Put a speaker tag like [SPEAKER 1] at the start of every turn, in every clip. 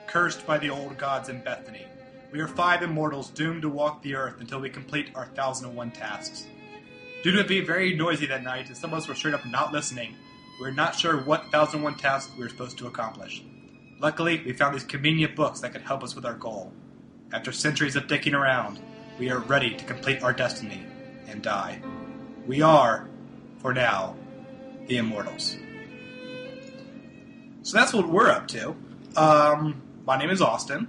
[SPEAKER 1] cursed by the old gods in Bethany. We are 5 immortals doomed to walk the earth until we complete our 1001 tasks. Due to it being very noisy that night, and some of us were straight up not listening, we were not sure what 1001 tasks we were supposed to accomplish. Luckily, we found these convenient books that could help us with our goal. After centuries of dicking around, we are ready to complete our destiny and die. We are, for now, the Immortals. So that's what we're up to. My name is Austin.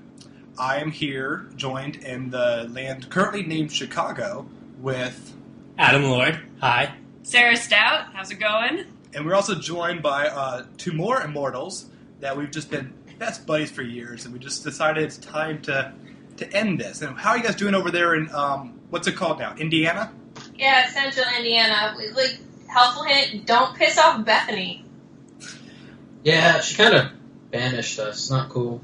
[SPEAKER 1] I am here, joined in the land currently named Chicago, with
[SPEAKER 2] Adam Lord. Hi.
[SPEAKER 3] Sarah Stout. How's it going?
[SPEAKER 1] And we're also joined by 2 more Immortals that we've just been best buddies for years, and we just decided it's time to end this. And how are you guys doing over there in, what's it called now, Indiana?
[SPEAKER 4] Yeah, Central Indiana. Like, helpful hint, don't piss off Bethany.
[SPEAKER 5] Yeah, she kind of banished us. Not cool.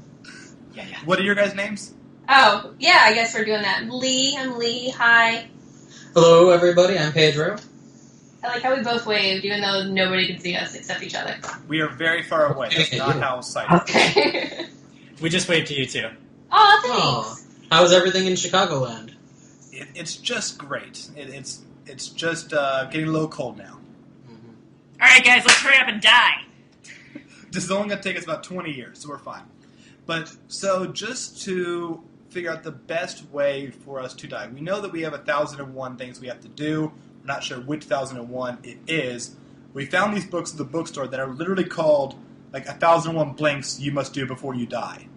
[SPEAKER 1] Yeah. What are your guys' names?
[SPEAKER 4] Oh, yeah, I guess we're doing that. I'm Lee. Hi.
[SPEAKER 5] Hello, everybody. I'm Pedro.
[SPEAKER 4] I like how we both waved, even though nobody can see us except each other.
[SPEAKER 1] We are very far away. That's not how sight.
[SPEAKER 4] Okay.
[SPEAKER 2] We just waved to you, too.
[SPEAKER 4] Oh, thanks.
[SPEAKER 5] Aw. How's everything in Chicagoland?
[SPEAKER 1] It's just great. It's just getting a little cold now.
[SPEAKER 5] Mm-hmm.
[SPEAKER 3] All right, guys, let's hurry up and die.
[SPEAKER 1] This is only going to take us about 20 years, so we're fine. But, so, just to figure out the best way for us to die. We know that we have 1001 things we have to do. We're not sure which 1001 it is. We found these books at the bookstore that are literally called, like, 1001 blanks you must do before you die.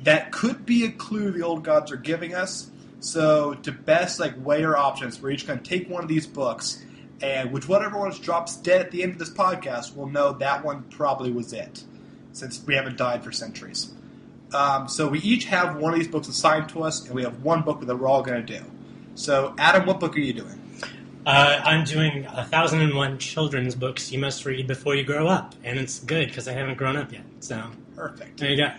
[SPEAKER 1] That could be a clue the old gods are giving us. So, to best, weigh our options, we're each going to take one of these books, and whichever one drops dead at the end of this podcast, we'll know that one probably was it, since we haven't died for centuries. So we each have one of these books assigned to us, and we have one book that we're all going to do. So, Adam, what book are you doing?
[SPEAKER 2] I'm doing 1001 children's books you must read before you grow up. And it's good, because I haven't grown up yet. So,
[SPEAKER 1] Perfect.
[SPEAKER 2] there you go.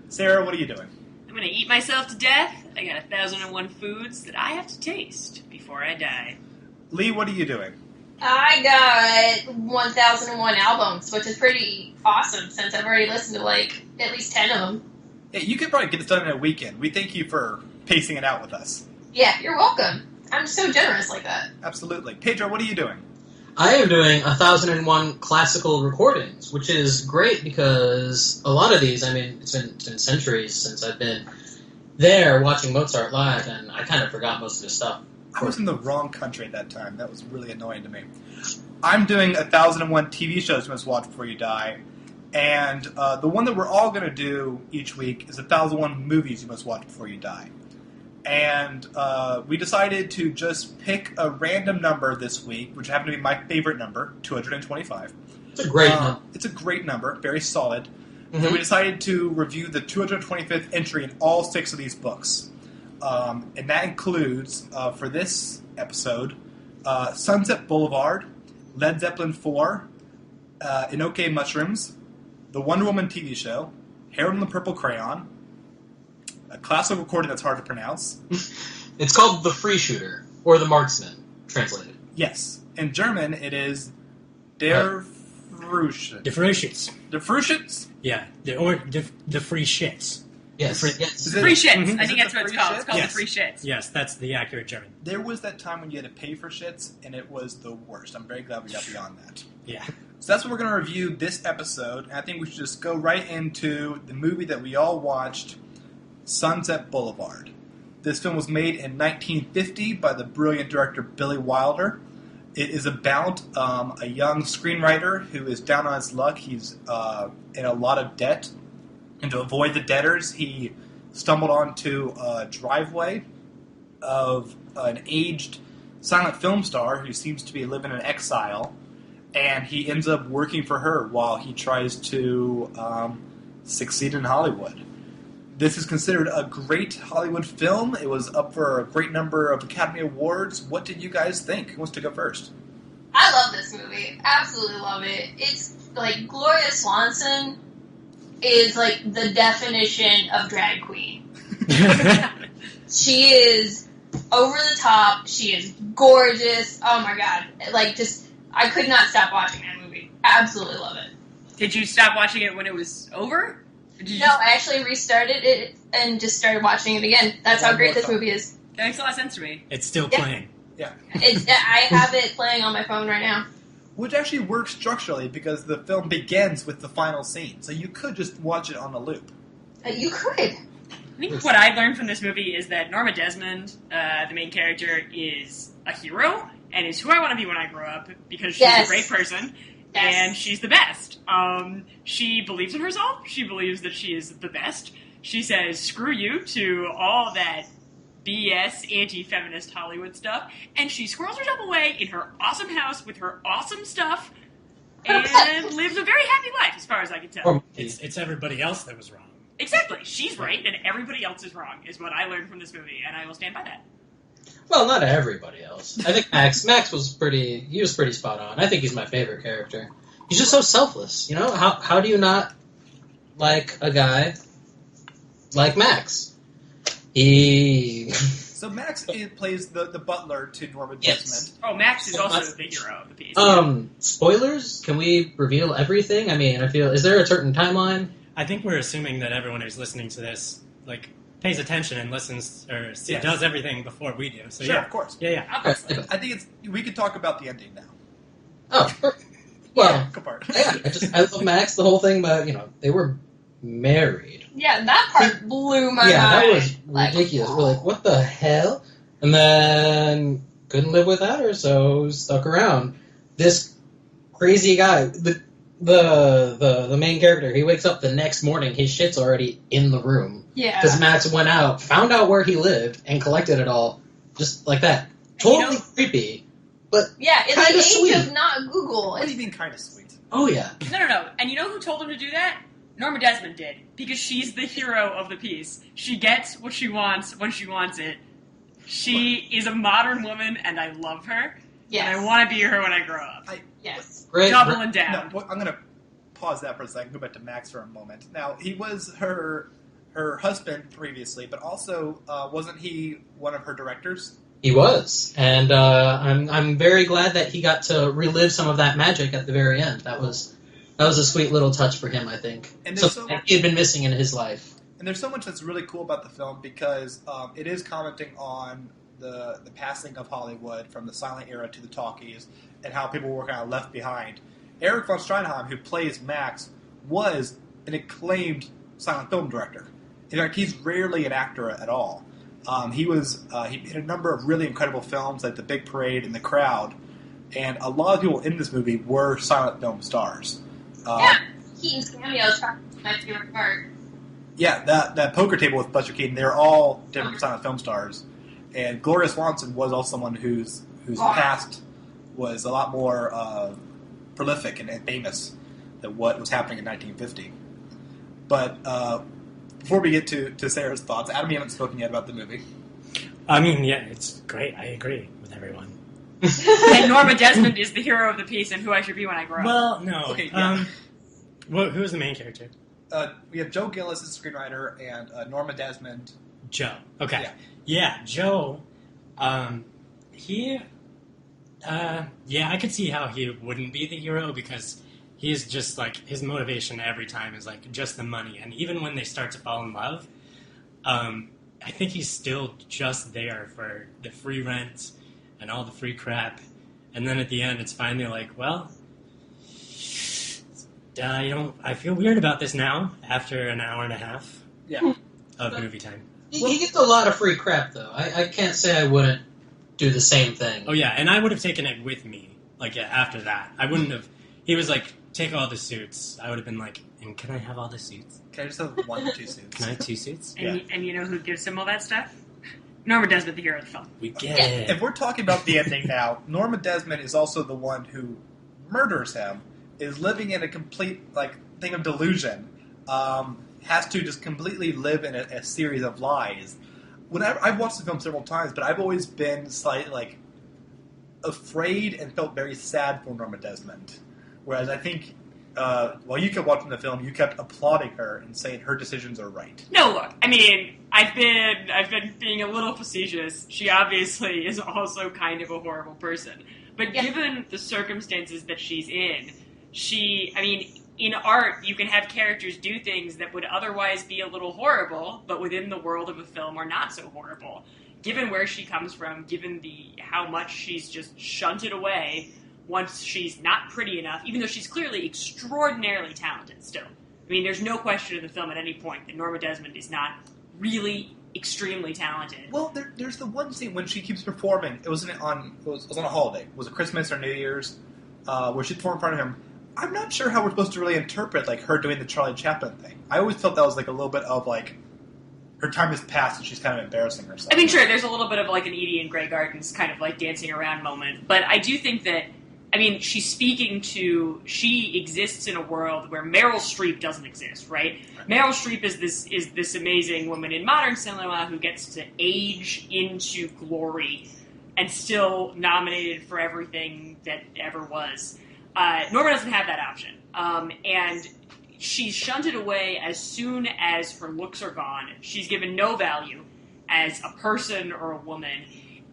[SPEAKER 1] Sarah, what are you doing?
[SPEAKER 3] I'm going to eat myself to death. I got 1001 foods that I have to taste before I die.
[SPEAKER 1] Lee, what are you doing?
[SPEAKER 4] I got 1001 albums, which is pretty awesome since I've already listened to, at least 10 of them.
[SPEAKER 1] Yeah, you could probably get this done in a weekend. We thank you for pacing it out with us.
[SPEAKER 4] Yeah, you're welcome. I'm so generous like that.
[SPEAKER 1] Absolutely. Pedro, what are you doing?
[SPEAKER 5] I am doing 1001 classical recordings, which is great because a lot of these, it's been centuries since I've been there watching Mozart live, and I kind of forgot most of his stuff.
[SPEAKER 1] I was in the wrong country at that time. That was really annoying to me. I'm doing 1001 TV shows you must watch before you die. And the one that we're all going to do each week is 1001 movies you must watch before you die. And we decided to just pick a random number this week, which happened to be my favorite number, 225.
[SPEAKER 5] It's a great number.
[SPEAKER 1] It's a great number, very solid.
[SPEAKER 5] Mm-hmm.
[SPEAKER 1] And we decided to review the 225th entry in all 6 of these books. And that includes, for this episode, Sunset Boulevard, Led Zeppelin IV, Enokitake Mushrooms, the Wonder Woman TV show, Harold and the Purple Crayon, a classical recording that's hard to pronounce.
[SPEAKER 5] It's called The Freischutz, or The Marksman, translated.
[SPEAKER 1] Yes. In German, it is Der Freischutz.
[SPEAKER 2] The Freischutz.
[SPEAKER 1] Der Freischutz?
[SPEAKER 2] Yeah, the free shits.
[SPEAKER 5] Yes.
[SPEAKER 1] Is it-
[SPEAKER 3] Free shits.
[SPEAKER 1] Mhm.
[SPEAKER 3] I
[SPEAKER 1] Is
[SPEAKER 3] think
[SPEAKER 1] it
[SPEAKER 3] that's
[SPEAKER 1] the
[SPEAKER 3] what it's
[SPEAKER 1] free
[SPEAKER 3] called.
[SPEAKER 1] shits?
[SPEAKER 3] It's called
[SPEAKER 2] Yes.
[SPEAKER 3] the free shits.
[SPEAKER 2] Yes, that's the accurate German.
[SPEAKER 1] There was that time when you had to pay for shits, and it was the worst. I'm very glad we got beyond that.
[SPEAKER 2] Yeah.
[SPEAKER 1] So that's what we're going to review this episode, and I think we should just go right into the movie that we all watched, Sunset Boulevard. This film was made in 1950 by the brilliant director Billy Wilder. It is about a young screenwriter who is down on his luck. He's in a lot of debt, and to avoid the debtors, he stumbled onto a driveway of an aged silent film star who seems to be living in exile, and he ends up working for her while he tries to succeed in Hollywood. This is considered a great Hollywood film. It was up for a great number of Academy Awards. What did you guys think? Who wants to go first?
[SPEAKER 4] I love this movie. Absolutely love it. It's like Gloria Swanson is like the definition of drag queen. She is over the top. She is gorgeous. Oh my god. Like, just, I could not stop watching that movie. Absolutely love it.
[SPEAKER 3] Did you stop watching it when it was over?
[SPEAKER 4] No, I actually restarted it and just started watching it again. That's how great this movie is.
[SPEAKER 3] That makes a lot of sense to me.
[SPEAKER 2] It's still playing.
[SPEAKER 1] Yeah.
[SPEAKER 4] I have it playing on my phone right now.
[SPEAKER 1] Which actually works structurally because the film begins with the final scene. So you could just watch it on a loop.
[SPEAKER 4] You could.
[SPEAKER 3] I think what I've learned from this movie is that Norma Desmond, the main character, is a hero and is who I want to be when I grow up because she's a great person and she's the best. She believes in herself. She believes that she is the best. She says, screw you to all that BS anti-feminist Hollywood stuff, and she squirrels herself away in her awesome house with her awesome stuff and lives a very happy life as far as I can tell.
[SPEAKER 2] It's everybody else that was wrong.
[SPEAKER 3] Exactly. She's right and everybody else is wrong is what I learned from this movie, and I will stand by that.
[SPEAKER 5] Well, not everybody else. I think Max was pretty spot on. I think he's my favorite character. He's just so selfless, you know? How do you not like a guy like Max?
[SPEAKER 1] So Max plays the butler to Norma Desmond.
[SPEAKER 3] Oh, Max is also the hero of the piece.
[SPEAKER 5] Spoilers? Can we reveal everything? I mean, is there a certain timeline?
[SPEAKER 2] I think we're assuming that everyone who's listening to this, pays attention and listens, or does everything before we do. So
[SPEAKER 1] Sure, of course.
[SPEAKER 2] Yeah.
[SPEAKER 1] I think we could talk about the ending now.
[SPEAKER 5] Oh, well,
[SPEAKER 1] Good part.
[SPEAKER 5] yeah. I love Max, the whole thing about, they were married.
[SPEAKER 4] Yeah, that part blew my mind.
[SPEAKER 5] Yeah, that was ridiculous. We're like, what the hell? And then couldn't live without her, so stuck around. This crazy guy, the main character, he wakes up the next morning, his shit's already in the room.
[SPEAKER 4] Yeah.
[SPEAKER 5] Because Max went out, found out where he lived, and collected it all just like that. Totally creepy, but
[SPEAKER 4] yeah, in the age
[SPEAKER 5] sweet.
[SPEAKER 4] of not Google.
[SPEAKER 1] What do you mean kind of sweet?
[SPEAKER 5] Oh, yeah.
[SPEAKER 3] No. And you know who told him to do that? Norma Desmond did. Because she's the hero of the piece. She gets what she wants when she wants it. She is a modern woman, and I love her.
[SPEAKER 4] Yes.
[SPEAKER 3] And I want to be her when I grow up.
[SPEAKER 4] Yes.
[SPEAKER 5] Great.
[SPEAKER 3] Doubling down.
[SPEAKER 1] No, I'm going to pause that for a second, go back to Max for a moment. Now, he was her husband previously, but also, wasn't he one of her directors?
[SPEAKER 5] He was, and I'm very glad that he got to relive some of that magic at the very end. That was a sweet little touch for him, I think.
[SPEAKER 1] And
[SPEAKER 5] something he had been missing in his life.
[SPEAKER 1] And there's so much that's really cool about the film because it is commenting on the passing of Hollywood from the silent era to the talkies and how people were kind of left behind. Eric von Steinheim, who plays Max, was an acclaimed silent film director. In fact, he's rarely an actor at all. He made a number of really incredible films like The Big Parade and The Crowd, and a lot of people in this movie were silent film stars.
[SPEAKER 4] Keaton's cameo is my favorite part.
[SPEAKER 1] Yeah, that poker table with Buster Keaton, they're all different silent film stars. And Gloria Swanson was also someone whose past was a lot more prolific and famous than what was happening in 1950. But before we get to Sarah's thoughts, Adam, you haven't spoken yet about the movie.
[SPEAKER 2] I mean, yeah, it's great. I agree with everyone.
[SPEAKER 3] And Norma Desmond is the hero of the piece and who I should be when I grow up.
[SPEAKER 2] Well, no.
[SPEAKER 1] Okay, yeah.
[SPEAKER 2] Who's the main character?
[SPEAKER 1] We have Joe Gillis as the screenwriter and Norma Desmond.
[SPEAKER 2] Joe. Okay. Yeah, Joe. I could see how he wouldn't be the hero because he's just his motivation every time is just the money. And even when they start to fall in love, I think he's still just there for the free rent and all the free crap. And then at the end, it's finally I feel weird about this now after an hour and a half of movie time.
[SPEAKER 5] He gets a lot of free crap, though. I can't say I wouldn't do the same thing.
[SPEAKER 2] Oh, yeah, and I would have taken it with me, after that. I wouldn't have... He was take all the suits. I would have been and can I have all the suits?
[SPEAKER 1] Can I just have one or two suits?
[SPEAKER 2] Can I have 2 suits?
[SPEAKER 3] And you know who gives him all that stuff? Norma Desmond, the hero of the film.
[SPEAKER 2] We get it.
[SPEAKER 1] If we're talking about the ending now, Norma Desmond is also the one who murders him, is living in a complete, thing of delusion, has to just completely live in a series of lies. I've watched the film several times, but I've always been slightly, afraid and felt very sad for Norma Desmond. Whereas I think, while you kept watching the film, you kept applauding her and saying her decisions are right.
[SPEAKER 3] No, look, I mean, I've been being a little facetious. She obviously is also kind of a horrible person. But given the circumstances that she's in, in art, you can have characters do things that would otherwise be a little horrible, but within the world of a film are not so horrible. Given where she comes from, given how much she's just shunted away once she's not pretty enough, even though she's clearly extraordinarily talented still. I mean, there's no question in the film at any point that Norma Desmond is not really extremely talented.
[SPEAKER 1] Well, there's the one scene when she keeps performing. It was on a holiday. Was it Christmas or New Year's? Where she performed in front of him. I'm not sure how we're supposed to really interpret like her doing the Charlie Chaplin thing. I always felt that was like a little bit of like her time has passed and she's kind of embarrassing herself.
[SPEAKER 3] I mean, sure, there's a little bit of like an Edie in Grey Gardens kind of like dancing around moment, but I do think that, I mean, she exists in a world where Meryl Streep doesn't exist, right? Meryl Streep is this amazing woman in modern cinema who gets to age into glory and still nominated for everything that ever was. Norma doesn't have that option. And she's shunted away as soon as her looks are gone. She's given no value as a person or a woman.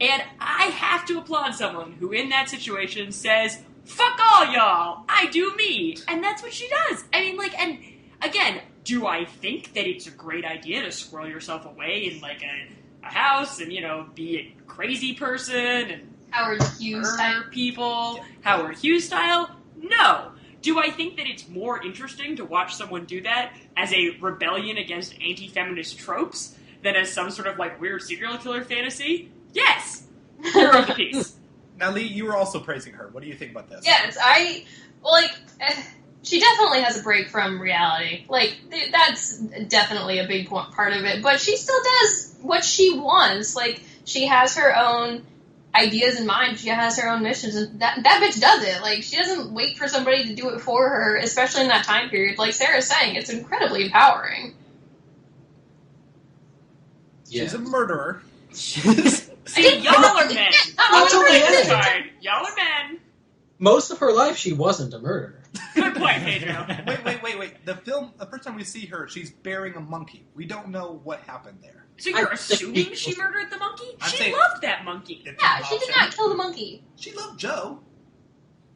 [SPEAKER 3] And I have to applaud someone who, in that situation, says, "Fuck all y'all, I do me." And that's what she does. I mean, like, and again, do I think that it's a great idea to squirrel yourself away in, like, a house and, you know, be a crazy person and
[SPEAKER 4] Howard Hughes style
[SPEAKER 3] people, Howard Hughes style? No. Do I think that it's more interesting to watch someone do that as a rebellion against anti-feminist tropes than as some sort of, like, weird serial killer fantasy? Yes! Hero of the piece.
[SPEAKER 1] Now, Lee, you were also praising her. What do you think about this?
[SPEAKER 4] Yes, she definitely has a break from reality. Like, that's definitely a big part of it. But she still does what she wants. Like, she has her own ideas in mind. She has her own missions. And that bitch does it. Like, she doesn't wait for somebody to do it for her, especially in that time period. Like Sarah's saying, it's incredibly empowering.
[SPEAKER 5] Yeah.
[SPEAKER 1] She's a murderer.
[SPEAKER 3] See, y'all are men. Y'all are men.
[SPEAKER 5] Most of her life, she wasn't a murderer.
[SPEAKER 3] Good point, Pedro.
[SPEAKER 1] Wait. The first time we see her, she's bearing a monkey. We don't know what happened there.
[SPEAKER 3] So you're assuming she murdered the monkey?
[SPEAKER 1] I'm
[SPEAKER 3] She
[SPEAKER 1] saying-
[SPEAKER 3] loved that monkey.
[SPEAKER 4] Yeah, she did not kill the monkey.
[SPEAKER 1] She loved Joe.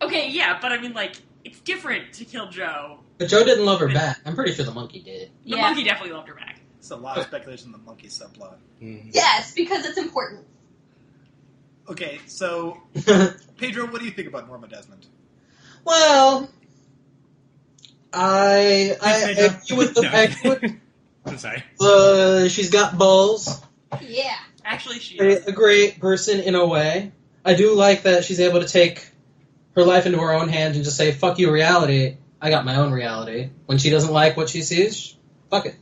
[SPEAKER 3] Okay, yeah, but I mean, like, it's different to kill Joe.
[SPEAKER 5] But Joe didn't love her back. I'm pretty sure the monkey did.
[SPEAKER 3] The monkey definitely loved her back.
[SPEAKER 1] It's a lot of speculation on the monkey subplot.
[SPEAKER 2] Mm-hmm.
[SPEAKER 4] Yes, because it's important.
[SPEAKER 1] Okay, so, Pedro, what do you think about Norma Desmond?
[SPEAKER 5] Well, I agree with the fact
[SPEAKER 2] I'm sorry.
[SPEAKER 5] she's got balls.
[SPEAKER 4] Yeah.
[SPEAKER 3] Actually, she is.
[SPEAKER 5] A great person in a way. I do like that she's able to take her life into her own hands and just say, "Fuck you, reality. I got my own reality." When she doesn't like what she sees, fuck it.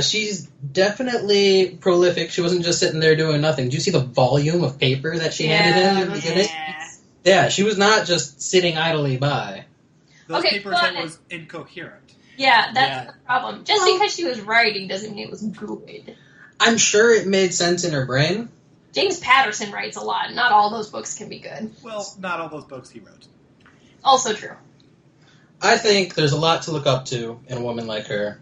[SPEAKER 5] She's definitely prolific. She wasn't just sitting there doing nothing. Did you see the volume of paper that she handed in at the beginning? Yeah, she was not just sitting idly by.
[SPEAKER 1] Those
[SPEAKER 4] Okay,
[SPEAKER 1] papers
[SPEAKER 4] but-
[SPEAKER 1] that was incoherent.
[SPEAKER 4] Yeah, that's the problem. Just because she was writing doesn't mean it was good.
[SPEAKER 5] I'm sure it made sense in her brain.
[SPEAKER 4] James Patterson writes a lot. Not all those books can be good.
[SPEAKER 1] Well, not all those books he wrote.
[SPEAKER 4] Also true.
[SPEAKER 5] I think there's a lot to look up to in a woman like her.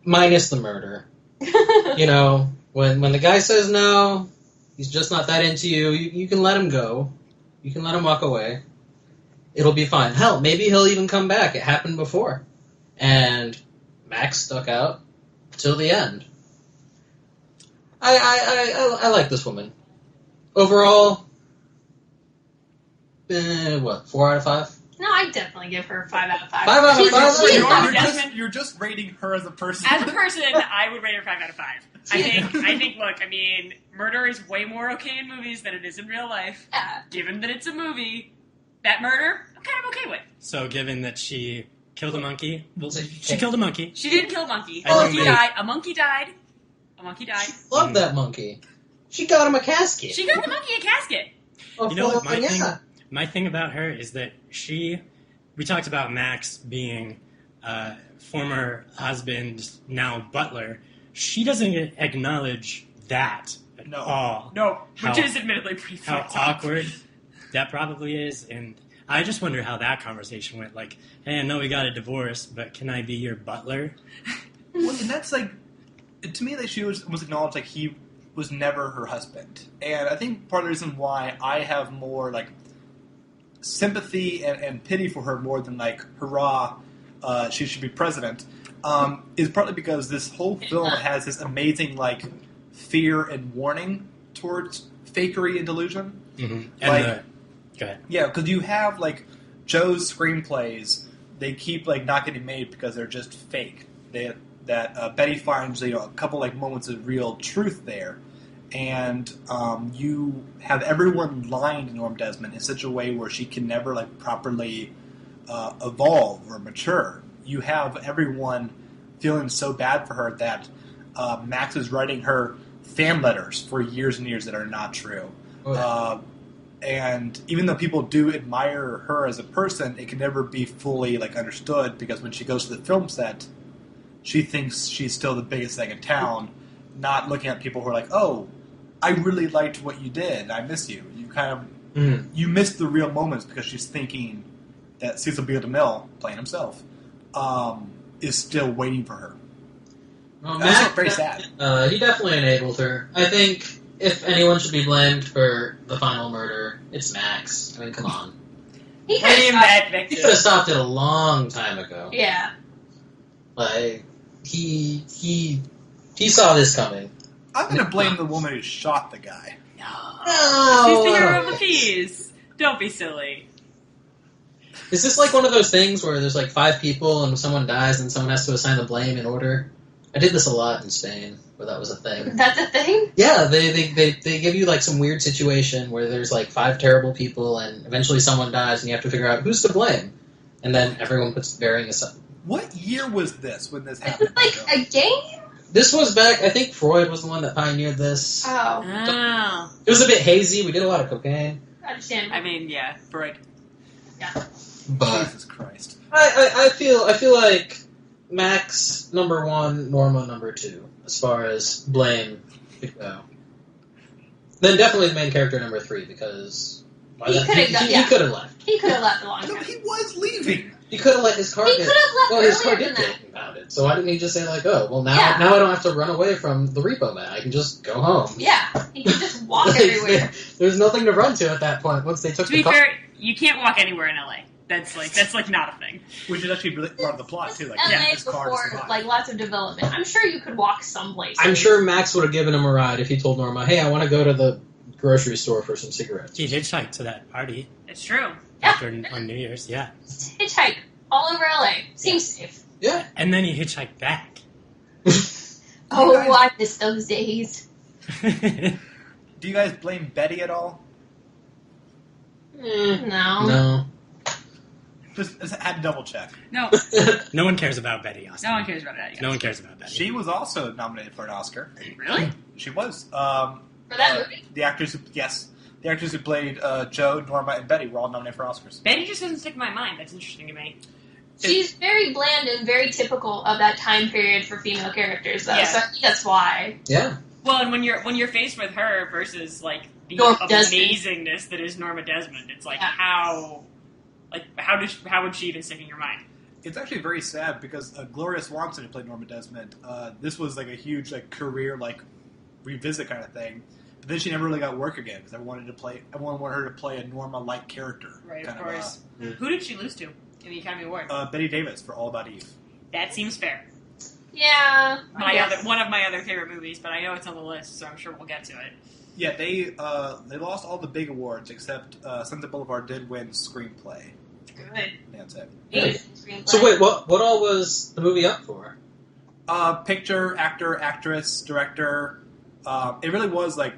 [SPEAKER 5] Minus the murder. You know, when the guy says no, he's just not that into you, you can let him go. You can let him walk away. It'll be fine. Hell, maybe he'll even come back. It happened before. And Max stuck out till the end. I like this woman. Overall, 4 out of 5?
[SPEAKER 4] No, I'd definitely give her 5 out of 5.
[SPEAKER 5] 5 out of
[SPEAKER 4] She's-
[SPEAKER 5] 5?
[SPEAKER 4] she's
[SPEAKER 3] You're
[SPEAKER 4] not-
[SPEAKER 3] just-
[SPEAKER 1] You're just rating her as a person.
[SPEAKER 3] As a person, I would rate her 5 out of 5. I think, look, I mean, murder is way more okay in movies than it is in real life.
[SPEAKER 4] Yeah.
[SPEAKER 3] Given that it's a movie, that murder, I'm kind of okay with.
[SPEAKER 2] So, given that she killed a monkey, she killed a monkey.
[SPEAKER 3] She didn't kill a monkey.
[SPEAKER 2] I think
[SPEAKER 3] A monkey died. A monkey died.
[SPEAKER 5] Love that monkey. She got him a casket.
[SPEAKER 3] She got the monkey a casket.
[SPEAKER 2] You know what my thing about her is that we talked about Max being former husband, now butler. She doesn't acknowledge that at all.
[SPEAKER 3] No, which
[SPEAKER 2] How-
[SPEAKER 3] is admittedly pretty
[SPEAKER 2] How
[SPEAKER 3] fucked up.
[SPEAKER 2] awkward that probably is, and I just wonder how that conversation went. Like, hey, I know we got a divorce, but can I be your butler?
[SPEAKER 1] Well, and that's like, to me, that she was acknowledged like he was never her husband. And I think part of the reason why I have more like sympathy and pity for her more than like, hurrah, she should be president, is partly because this whole film has this amazing like fear and warning towards fakery and delusion.
[SPEAKER 2] Mm-hmm.
[SPEAKER 1] Like,
[SPEAKER 2] go ahead.
[SPEAKER 1] Yeah, because you have like Joe's screenplays, they keep like not getting made because they're just fake. Betty finds a couple like moments of real truth there, and you have everyone lying to Norm Desmond in such a way where she can never like properly evolve or mature. You have everyone feeling so bad for her that Max is writing her fan letters for years and years that are not true. And even though people do admire her as a person, it can never be fully like understood, because when she goes to the film set, she thinks she's still the biggest thing in town, not looking at people who are like, oh, I really liked what you did, I miss you. You kind of you miss the real moments because she's thinking that Cecil B. DeMille, playing himself, is still waiting for her.
[SPEAKER 5] Well,
[SPEAKER 1] That's very sad.
[SPEAKER 5] He definitely enabled her. I think if anyone should be blamed for the final murder, it's Max. I mean, come on.
[SPEAKER 3] Blame that victim.
[SPEAKER 5] He could have stopped it a long time ago.
[SPEAKER 4] Yeah.
[SPEAKER 5] Like, he saw this coming.
[SPEAKER 1] I'm going to blame the woman who shot the guy.
[SPEAKER 5] No,
[SPEAKER 3] She's the hero of the piece. Don't be silly.
[SPEAKER 5] Is this like one of those things where there's like 5 people and if someone dies and someone has to assign the blame in order? I did this a lot in Spain, where that was a thing.
[SPEAKER 4] That's a thing?
[SPEAKER 5] Yeah, they give you like some weird situation where there's like 5 terrible people and eventually someone dies and you have to figure out who's to blame. And then everyone puts varying aside.
[SPEAKER 1] What year was this when this
[SPEAKER 4] Is
[SPEAKER 1] happened?
[SPEAKER 4] this like a game?
[SPEAKER 5] This was back, I think Freud was the one that pioneered this.
[SPEAKER 4] Oh.
[SPEAKER 3] Oh.
[SPEAKER 5] It was a bit hazy, we did a lot of cocaine.
[SPEAKER 4] I understand.
[SPEAKER 3] I mean, yeah, Freud.
[SPEAKER 4] Yeah.
[SPEAKER 5] But
[SPEAKER 1] Jesus Christ.
[SPEAKER 5] I feel like Max number 1, Norma number 2, as far as blame could go. Then definitely the main character number 3, because
[SPEAKER 4] He could have
[SPEAKER 5] left.
[SPEAKER 4] He could have left a long
[SPEAKER 1] No,
[SPEAKER 4] time.
[SPEAKER 1] he was leaving.
[SPEAKER 5] He could have let his car
[SPEAKER 4] He
[SPEAKER 5] get...
[SPEAKER 4] could have left
[SPEAKER 5] Well, his car
[SPEAKER 4] earlier
[SPEAKER 5] did
[SPEAKER 4] than
[SPEAKER 5] get
[SPEAKER 4] that.
[SPEAKER 5] impounded. So why didn't he just say, like, oh, well, now
[SPEAKER 4] Yeah.
[SPEAKER 5] I don't have to run away from the repo man. I can just go home.
[SPEAKER 4] Yeah. He could just walk
[SPEAKER 5] Like,
[SPEAKER 4] everywhere.
[SPEAKER 5] There's nothing to run to at that point once they took
[SPEAKER 3] To
[SPEAKER 5] the
[SPEAKER 3] be
[SPEAKER 5] car.
[SPEAKER 3] fair, you can't walk anywhere in LA. That's like not a thing.
[SPEAKER 1] Which is actually really part of the plot, too. Like,
[SPEAKER 4] LA
[SPEAKER 1] yeah, this car
[SPEAKER 4] before,
[SPEAKER 1] survived.
[SPEAKER 4] like, lots of development. I'm sure you could walk someplace.
[SPEAKER 5] I'm sure Max would have given him a ride if he told Norma, hey, I want to go to the grocery store for some cigarettes.
[SPEAKER 2] He hitchhiked to that party
[SPEAKER 3] It's true.
[SPEAKER 2] after on New Year's, yeah.
[SPEAKER 4] Hitchhike all over LA. Seems safe.
[SPEAKER 5] Yeah.
[SPEAKER 2] And then he hitchhiked back.
[SPEAKER 4] Oh,
[SPEAKER 1] guys-
[SPEAKER 4] I miss those days.
[SPEAKER 1] Do you guys blame Betty at all?
[SPEAKER 4] No.
[SPEAKER 5] No.
[SPEAKER 1] Just had to double check.
[SPEAKER 3] No,
[SPEAKER 2] No one cares about Betty Austin.
[SPEAKER 3] no one cares about that.
[SPEAKER 2] No one cares about Betty.
[SPEAKER 1] She was also nominated for an Oscar.
[SPEAKER 3] Really?
[SPEAKER 1] She was.
[SPEAKER 4] For that movie?
[SPEAKER 1] The actors who played Joe, Norma, and Betty were all nominated for Oscars.
[SPEAKER 3] Betty just doesn't stick in my mind. That's interesting to me.
[SPEAKER 4] She's very bland and very typical of that time period for female characters, though.
[SPEAKER 3] Yeah.
[SPEAKER 4] So I think that's why.
[SPEAKER 5] Yeah.
[SPEAKER 3] Well, and when you're faced with her versus like the
[SPEAKER 4] Norma Desmond.
[SPEAKER 3] amazingness that is Norma Desmond, it's like
[SPEAKER 4] Yeah.
[SPEAKER 3] how would she even stick in your mind?
[SPEAKER 1] It's actually very sad because Gloria Swanson, who played Norma Desmond, this was like a huge like career like revisit kind of thing. But then she never really got work again because everyone wanted her to play a Norma-like character.
[SPEAKER 3] Right,
[SPEAKER 1] kind
[SPEAKER 3] of course.
[SPEAKER 5] Yeah.
[SPEAKER 3] Who did she lose to in the Academy Award?
[SPEAKER 1] Betty Davis for All About Eve.
[SPEAKER 3] That seems fair.
[SPEAKER 4] Yeah.
[SPEAKER 3] One of my other favorite movies, but I know it's on the list, so I'm sure we'll get to it.
[SPEAKER 1] Yeah, they lost all the big awards except Sunset Boulevard did win screenplay.
[SPEAKER 4] Good.
[SPEAKER 1] That's it.
[SPEAKER 4] Screenplay.
[SPEAKER 5] So wait, what all was the movie up for?
[SPEAKER 1] Picture, actor, actress, director. It really was like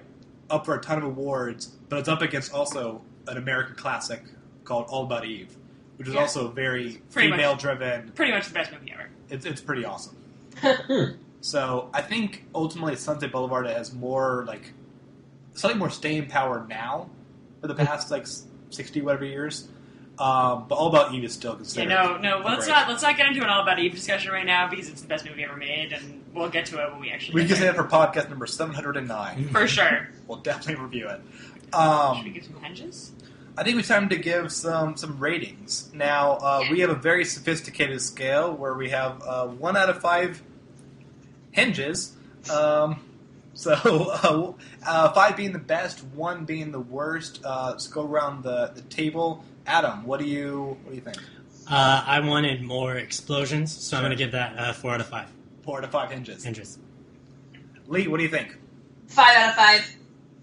[SPEAKER 1] up for a ton of awards, but it's up against also an American classic called All About Eve, which is
[SPEAKER 3] Yeah.
[SPEAKER 1] also very
[SPEAKER 3] Pretty much.
[SPEAKER 1] female-driven.
[SPEAKER 3] Pretty much the best movie ever.
[SPEAKER 1] It's pretty awesome.
[SPEAKER 5] Hmm.
[SPEAKER 1] So I think ultimately Sunset Boulevard has more like slightly more staying power now for the past like 60 whatever years. But All About Eve is still
[SPEAKER 3] Yeah,
[SPEAKER 1] considered.
[SPEAKER 3] no. Let's
[SPEAKER 1] great.
[SPEAKER 3] not get into an All About Eve discussion right now because it's the best movie ever made, and we'll get to it when we actually.
[SPEAKER 1] We
[SPEAKER 3] get
[SPEAKER 1] can say
[SPEAKER 3] there.
[SPEAKER 1] that for podcast number 709.
[SPEAKER 3] For sure.
[SPEAKER 1] We'll definitely review it.
[SPEAKER 3] Should we give some hinges?
[SPEAKER 1] I think it's time to give some ratings. Now, we have a very sophisticated scale where we have 1 out of 5 hinges. 5 being the best, 1 being the worst. Let's go around the table. Adam, what do you think?
[SPEAKER 2] I wanted more explosions, so I'm going to give that 4 out of 5.
[SPEAKER 1] 4 out of 5 hinges.
[SPEAKER 2] Hinges.
[SPEAKER 1] Lee, what do you think?
[SPEAKER 4] 5 out of 5.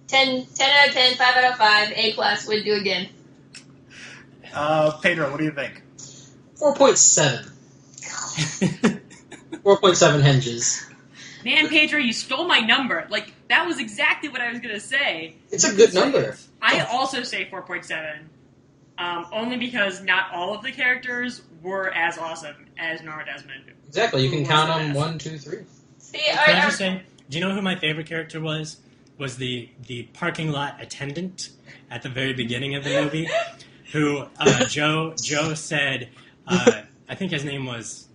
[SPEAKER 4] 10 out of 10, 5 out of 5, A+, would do again.
[SPEAKER 1] Pedro, what do you think?
[SPEAKER 5] 4.7. 4.7 hinges.
[SPEAKER 3] Man, Pedro, you stole my number. Like, that was exactly what I was going to say.
[SPEAKER 5] It's a good number.
[SPEAKER 3] I also say 4.7. Only because not all of the characters were as awesome as Norma Desmond.
[SPEAKER 5] Exactly, you can count them 1, 2, 3.
[SPEAKER 4] See,
[SPEAKER 2] Can I just say, do you know who my favorite character was? Was the parking lot attendant at the very beginning of the movie, who Joe said, I think his name was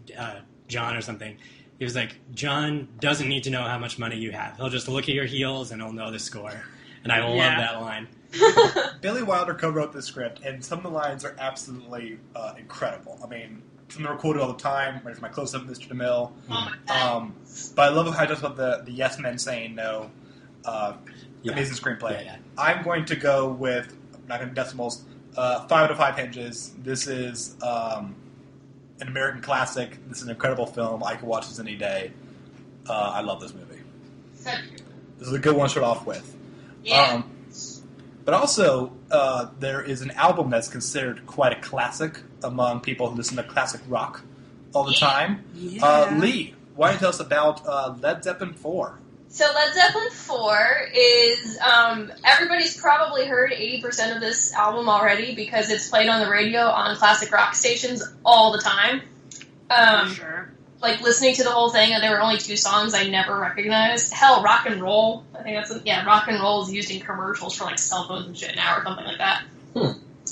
[SPEAKER 2] John or something. He was like, John doesn't need to know how much money you have. He'll just look at your heels and he'll know the score. And I love that line.
[SPEAKER 1] Billy Wilder co-wrote this script, and some of the lines are absolutely incredible. I mean, some of them are quoted all the time. There's my close-up, Mr. DeMille. But I love how he talks about the yes men saying no. Amazing screenplay.
[SPEAKER 2] Yeah.
[SPEAKER 1] I'm going to go with, I'm not going to decimals, 5 out of 5 hinges. This is an American classic. This is an incredible film. I could watch this any day. I love this movie. This is a good one to start off with.
[SPEAKER 4] Yeah.
[SPEAKER 1] But also, there is an album that's considered quite a classic among people who listen to classic rock all the time.
[SPEAKER 3] Yeah.
[SPEAKER 1] Lee, why don't you tell us about Led Zeppelin IV?
[SPEAKER 4] So Led Zeppelin IV is, everybody's probably heard 80% of this album already because it's played on the radio on classic rock stations all the time.
[SPEAKER 3] For sure.
[SPEAKER 4] Like, listening to the whole thing, and there were only 2 songs I never recognized. Hell, Rock and Roll. I think that's, Rock and Roll is used in commercials for, like, cell phones and shit now or something like that.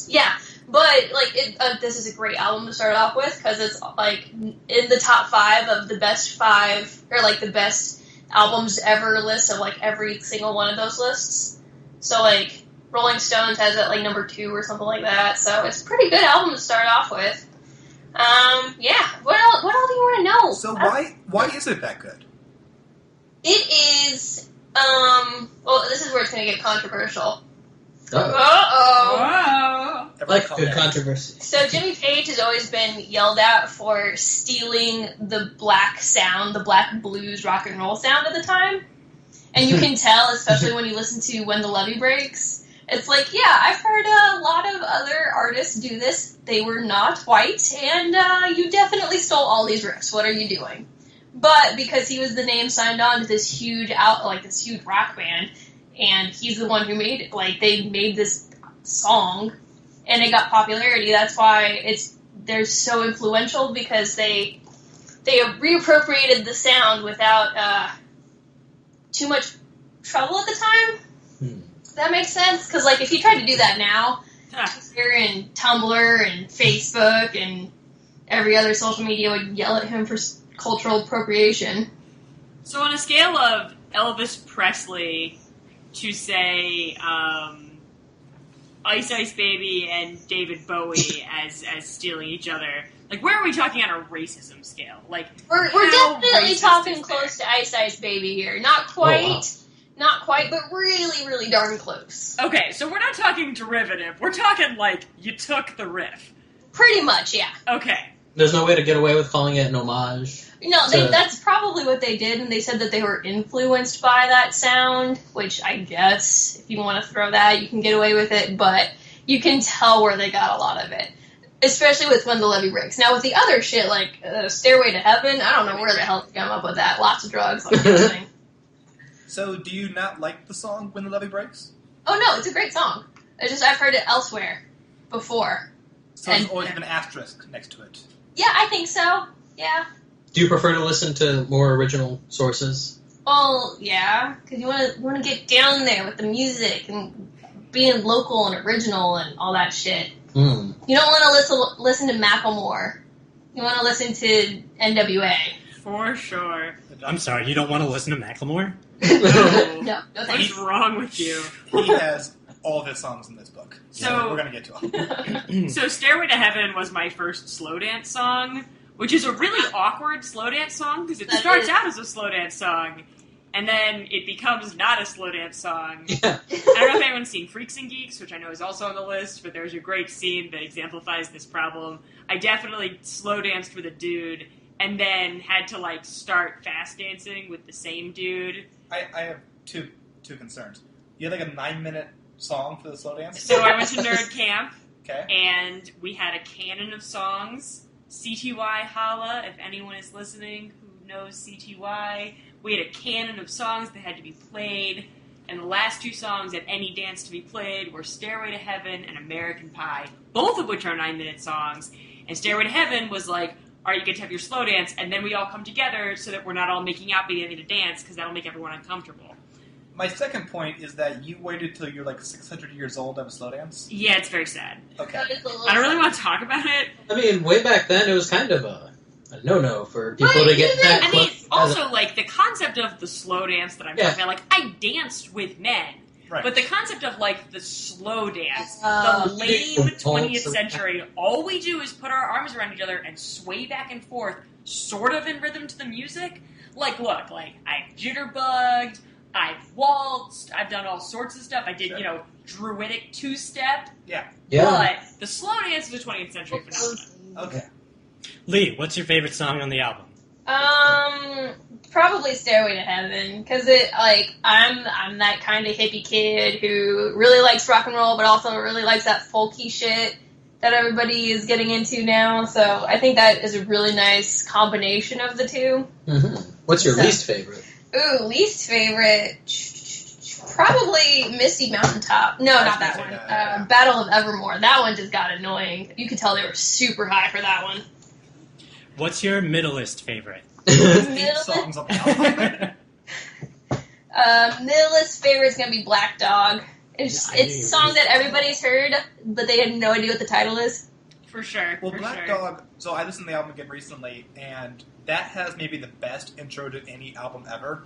[SPEAKER 4] Yeah, but, like, this is a great album to start off with, because it's, like, in the top 5 of the best 5, or, like, the best albums ever list of, like, every single one of those lists. So, like, Rolling Stones has it, like, number 2 or something like that, so it's a pretty good album to start off with. What else do you want to know?
[SPEAKER 1] So why is it that good?
[SPEAKER 4] It is, well, this is where it's going to get controversial.
[SPEAKER 3] Whoa!
[SPEAKER 5] Like good controversy.
[SPEAKER 4] So Jimmy Page has always been yelled at for stealing the black sound, the black blues rock and roll sound at the time. And you can tell, especially when you listen to When the Levee Breaks. It's like, yeah, I've heard a lot of other artists do this. They were not white, and you definitely stole all these riffs. What are you doing? But because he was the name signed on to this huge this huge rock band, and he's the one who made it, like, they made this song, and it got popularity. That's why they're so influential, because they reappropriated the sound without too much trouble at the time. That makes sense? Because, like, if you tried to do that now, you're in Tumblr and Facebook and every other social media would yell at him for cultural appropriation.
[SPEAKER 3] So on a scale of Elvis Presley to, say, Ice Ice Baby and David Bowie as stealing each other, like, where are we talking on a racism scale? Like,
[SPEAKER 4] we're definitely talking close to Ice Ice Baby here. Not quite.
[SPEAKER 5] Oh, wow.
[SPEAKER 4] Not quite, but really, really darn close.
[SPEAKER 3] Okay, so we're not talking derivative. We're talking, like, you took the riff.
[SPEAKER 4] Pretty much, yeah.
[SPEAKER 3] Okay.
[SPEAKER 5] There's no way to get away with calling it an homage.
[SPEAKER 4] No, that's probably what they did, and they said that they were influenced by that sound, which I guess, if you want to throw that, you can get away with it, but you can tell where they got a lot of it. Especially with When the Levee Breaks. Now, with the other shit, like Stairway to Heaven, I don't know where the hell they come up with that. Lots of drugs, like everything.
[SPEAKER 1] So, do you not like the song When the Levee Breaks?
[SPEAKER 4] Oh, no, it's a great song. It's just I've heard it elsewhere before.
[SPEAKER 1] So there's always an asterisk next to it.
[SPEAKER 4] Yeah, I think so. Yeah.
[SPEAKER 5] Do you prefer to listen to more original sources?
[SPEAKER 4] Well, yeah, because you want to get down there with the music and being local and original and all that shit. You don't want to listen to Macklemore. You want to listen to NWA.
[SPEAKER 3] For sure.
[SPEAKER 2] I'm sorry, you don't want to listen to Macklemore?
[SPEAKER 4] No,
[SPEAKER 3] What's wrong with you?
[SPEAKER 1] He has all of his songs in this book. So we're going to get to him.
[SPEAKER 3] So Stairway to Heaven was my first slow dance song, which is a really awkward slow dance song, because it starts out as a slow dance song, and then it becomes not a slow dance song.
[SPEAKER 5] Yeah.
[SPEAKER 3] I don't know if anyone's seen Freaks and Geeks, which I know is also on the list, but there's a great scene that exemplifies this problem. I definitely slow danced with a dude, and then had to like start fast dancing with the same dude.
[SPEAKER 1] I have two concerns. You had like a 9-minute song for the slow dance?
[SPEAKER 3] So I went to nerd camp,
[SPEAKER 1] Okay.
[SPEAKER 3] and we had a canon of songs. CTY Holla, if anyone is listening who knows CTY. We had a canon of songs that had to be played, and the last 2 songs at any dance to be played were Stairway to Heaven and American Pie, both of which are 9-minute songs. And Stairway to Heaven was like, all right, you get to have your slow dance, and then we all come together so that we're not all making out beginning to dance, because that'll make everyone uncomfortable.
[SPEAKER 1] My second point is that you waited till you're like 600 years old to have a slow dance?
[SPEAKER 3] Yeah, it's very sad.
[SPEAKER 1] Okay.
[SPEAKER 4] That is a little
[SPEAKER 3] I don't really want to talk about it.
[SPEAKER 5] I mean, way back then, it was kind of a no-no for people to get that
[SPEAKER 3] I mean,
[SPEAKER 5] close.
[SPEAKER 3] also, like, the concept of the slow dance that I'm talking about, like, I danced with men.
[SPEAKER 1] Right.
[SPEAKER 3] But the concept of, like, the slow dance,
[SPEAKER 4] Oh.
[SPEAKER 3] the lame 20th century, all we do is put our arms around each other and sway back and forth, sort of in rhythm to the music. Like, look, like, I've jitterbugged, I've waltzed, I've done all sorts of stuff. I did,
[SPEAKER 1] Sure.
[SPEAKER 3] druidic two-step.
[SPEAKER 1] Yeah.
[SPEAKER 3] But the slow dance is a 20th century phenomenon.
[SPEAKER 1] Okay.
[SPEAKER 2] Lee, what's your favorite song on the album?
[SPEAKER 4] Probably Stairway to Heaven, because I'm that kind of hippie kid who really likes rock and roll, but also really likes that folky shit that everybody is getting into now. So I think that is a really nice combination of the two.
[SPEAKER 5] Mm-hmm. What's your least favorite?
[SPEAKER 4] Ooh, least favorite, probably Misty Mountaintop. No, not that one. Battle of Evermore. That one just got annoying. You could tell they were super high for that one.
[SPEAKER 2] What's your middleist favorite?
[SPEAKER 1] Eight songs on the album.
[SPEAKER 4] Middleist favorite is gonna be Black Dog. It's a song that everybody's heard, but they had no idea what the title is.
[SPEAKER 3] For sure.
[SPEAKER 1] Well,
[SPEAKER 3] for
[SPEAKER 1] Black
[SPEAKER 3] sure.
[SPEAKER 1] Dog, so I listened to the album again recently, and that has maybe the best intro to any album ever.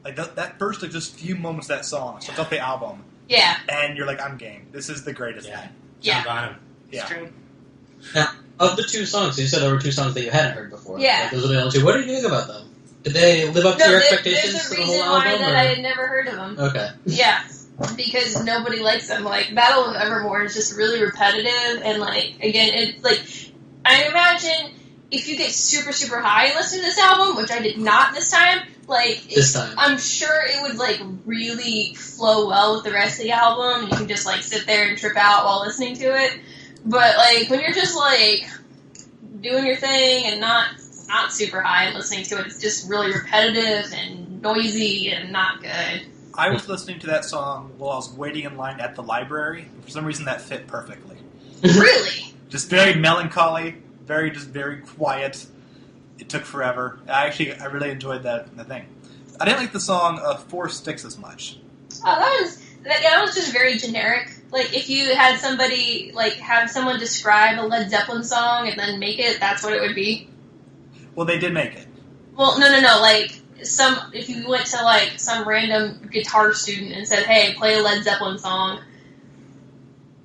[SPEAKER 1] Like, that first, like, just few moments of that song starts off the album,
[SPEAKER 4] Yeah.
[SPEAKER 1] and you're like, I'm game. This is the greatest
[SPEAKER 2] Yeah.
[SPEAKER 1] thing.
[SPEAKER 4] Yeah.
[SPEAKER 2] John Bonham.
[SPEAKER 1] Yeah.
[SPEAKER 3] It's true.
[SPEAKER 5] Now, of the 2 songs, you said there were 2 songs that you hadn't heard before.
[SPEAKER 4] Yeah.
[SPEAKER 5] Like, those are the only 2. What did you think about them? Did they live up to your expectations
[SPEAKER 4] there's a
[SPEAKER 5] for the
[SPEAKER 4] reason
[SPEAKER 5] whole
[SPEAKER 4] why
[SPEAKER 5] album?
[SPEAKER 4] that
[SPEAKER 5] or?
[SPEAKER 4] I had never heard of them.
[SPEAKER 5] Okay.
[SPEAKER 4] Yeah, because nobody likes them. Like, Battle of Evermore is just really repetitive, and, like, again, it's, like, I imagine if you get super, super high and listen to this album, which I did not this time, like,
[SPEAKER 5] This time.
[SPEAKER 4] I'm sure it would, like, really flow well with the rest of the album, and you can just, like, sit there and trip out while listening to it. But, like, when you're just, like, doing your thing and not super high and listening to it, it's just really repetitive and noisy and not good.
[SPEAKER 1] I was listening to that song while I was waiting in line at the library. For some reason, that fit perfectly.
[SPEAKER 4] Really?
[SPEAKER 1] Just very melancholy, very quiet. It took forever. I really enjoyed that thing. I didn't like the song 4 Sticks as much.
[SPEAKER 4] Oh, that was just very generic. Like, if you had somebody, like, have someone describe a Led Zeppelin song and then make it, that's what it would be.
[SPEAKER 1] Well, they did make it.
[SPEAKER 4] Well, no, like, if you went to, like, some random guitar student and said, hey, play a Led Zeppelin song,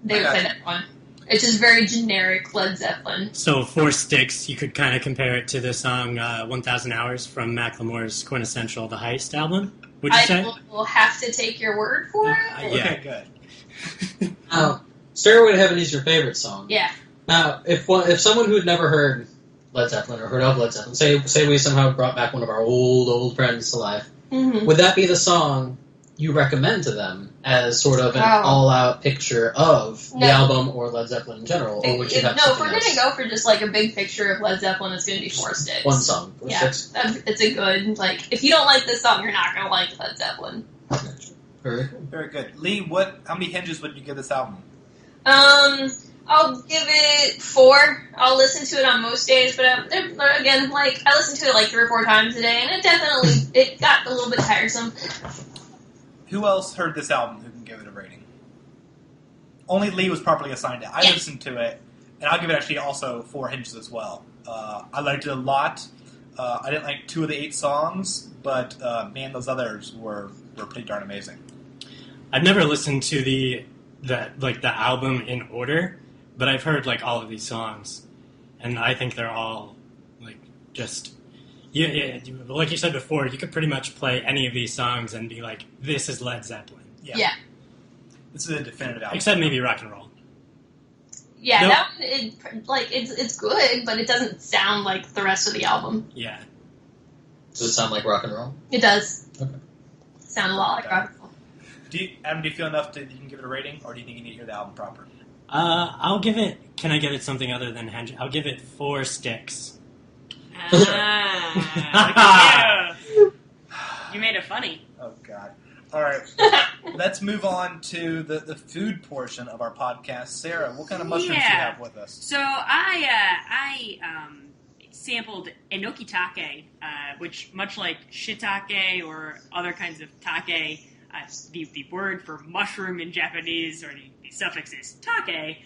[SPEAKER 4] they would play that one. It's just very generic Led Zeppelin.
[SPEAKER 2] So 4 Sticks, you could kind of compare it to the song 1,000 Hours from Macklemore's quintessential The Heist album, would you say?
[SPEAKER 4] I will have to take your word for it.
[SPEAKER 2] Yeah.
[SPEAKER 1] Okay, good.
[SPEAKER 5] Now, Stairway to Heaven is your favorite song.
[SPEAKER 4] Yeah.
[SPEAKER 5] Now, if someone who had never heard Led Zeppelin or heard of Led Zeppelin, say we somehow brought back one of our old friends to life,
[SPEAKER 4] Mm-hmm.
[SPEAKER 5] would that be the song you recommend to them as sort of an all-out picture of the album or Led Zeppelin in general, or would you have
[SPEAKER 4] No, if we're
[SPEAKER 5] something
[SPEAKER 4] going to
[SPEAKER 5] else?
[SPEAKER 4] go for just, like, a big picture of Led Zeppelin, it's going to be 4 Sticks.
[SPEAKER 5] One song, 4
[SPEAKER 4] Yeah,
[SPEAKER 5] Sticks.
[SPEAKER 4] it's a good, like, if you don't like this song, you're not going to like Led Zeppelin.
[SPEAKER 5] Very cool.
[SPEAKER 1] Very good. Lee, how many hinges would you give this album?
[SPEAKER 4] I'll give it 4. I'll listen to it on most days, but again, like, I listen to it like 3 or 4 times a day, and it got a little bit tiresome.
[SPEAKER 1] Who else heard this album who can give it a rating? Only Lee was properly assigned it. I listened to it, and I'll give it actually also 4 hinges as well. I liked it a lot. I didn't like 2 of the 8 songs, but man, those others were pretty darn amazing.
[SPEAKER 2] I've never listened to the album in order, but I've heard like all of these songs, and I think they're all like just Yeah. Like you said before, you could pretty much play any of these songs and be like, "This is Led Zeppelin."
[SPEAKER 4] Yeah.
[SPEAKER 1] This is a definitive album.
[SPEAKER 2] Except maybe rock and roll.
[SPEAKER 4] Yeah,
[SPEAKER 2] Nope.
[SPEAKER 4] that one, it's good, but it doesn't sound like the rest of the album.
[SPEAKER 2] Yeah.
[SPEAKER 5] Does it sound like rock and roll?
[SPEAKER 4] It does.
[SPEAKER 5] Okay.
[SPEAKER 4] Sound a lot like rock and roll.
[SPEAKER 1] Adam, do you feel enough that you can give it a rating, or do you think you need to hear the album proper?
[SPEAKER 2] I'll give it... Can I give it something other than... I'll give it 4 sticks.
[SPEAKER 3] Look at you. You made it funny.
[SPEAKER 1] Oh, God. All right. Let's move on to the food portion of our podcast. Sarah, what kind of mushrooms do you have with us?
[SPEAKER 3] So I sampled Enokitake, which, much like shiitake or other kinds of take, the word for mushroom in Japanese, or the suffix is take.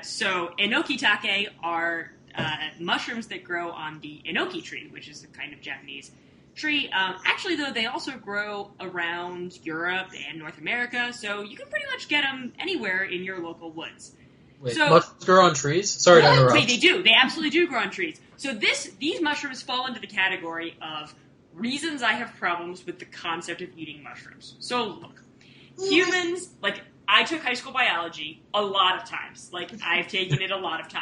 [SPEAKER 3] So Enokitake are mushrooms that grow on the enoki tree, which is a kind of Japanese tree. Actually, though, they also grow around Europe and North America, so you can pretty much get them anywhere in your local woods.
[SPEAKER 5] Wait,
[SPEAKER 3] So-
[SPEAKER 5] mushrooms grow on trees? Sorry to interrupt.
[SPEAKER 3] Wait, they do. They absolutely do grow on trees. So these mushrooms fall into the category of reasons I have problems with the concept of eating mushrooms. So look, humans, I took high school biology a lot of times. I've taken it a lot to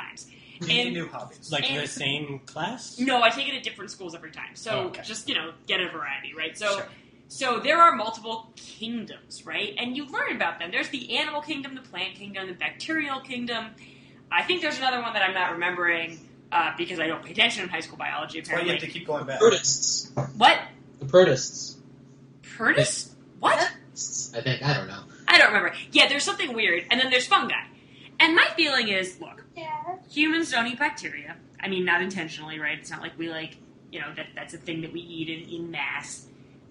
[SPEAKER 1] Any new hobbies?
[SPEAKER 2] Like the same class?
[SPEAKER 3] No, I take it at different schools every time. So
[SPEAKER 2] Oh, okay.
[SPEAKER 3] just, get a variety, right? So
[SPEAKER 1] Sure.
[SPEAKER 3] so there are multiple kingdoms, right? And you learn about them. There's the animal kingdom, the plant kingdom, the bacterial kingdom. I think there's another one that I'm not remembering because I don't pay attention in high school biology,
[SPEAKER 1] That's why you
[SPEAKER 3] apparently.
[SPEAKER 1] have to keep going back.
[SPEAKER 5] Protists.
[SPEAKER 3] What?
[SPEAKER 5] The protists.
[SPEAKER 3] Protists? What?
[SPEAKER 5] I think. I don't know.
[SPEAKER 3] I don't remember. Yeah, there's something weird. And then there's fungi. And my feeling is, look, humans don't eat bacteria. I mean, not intentionally, right? It's not like we that's a thing that we eat in mass.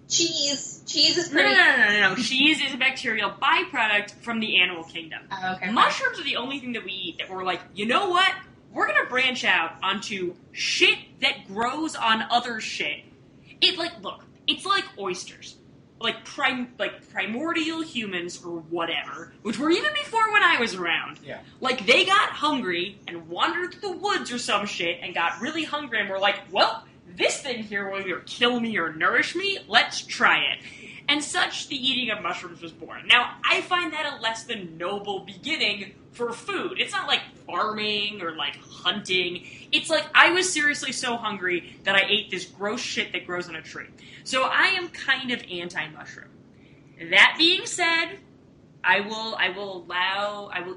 [SPEAKER 4] Cheese. Cheese is
[SPEAKER 3] No,
[SPEAKER 4] pretty...
[SPEAKER 3] no. Cheese is a bacterial byproduct from the animal kingdom.
[SPEAKER 4] Oh, okay.
[SPEAKER 3] Mushrooms are the only thing that we eat that we're like, you know what? We're gonna branch out onto shit that grows on other shit. Look, it's like oysters. Primordial humans or whatever, which were even before when I was around.
[SPEAKER 1] Yeah.
[SPEAKER 3] They got hungry and wandered through the woods or some shit and got really hungry and were like, well, this thing here will either kill me or nourish me. Let's try it. And such the eating of mushrooms was born. Now, I find that a less than noble beginning for food. It's not like farming or hunting. It's I was seriously so hungry that I ate this gross shit that grows on a tree. So I am kind of anti-mushroom. That being said, I will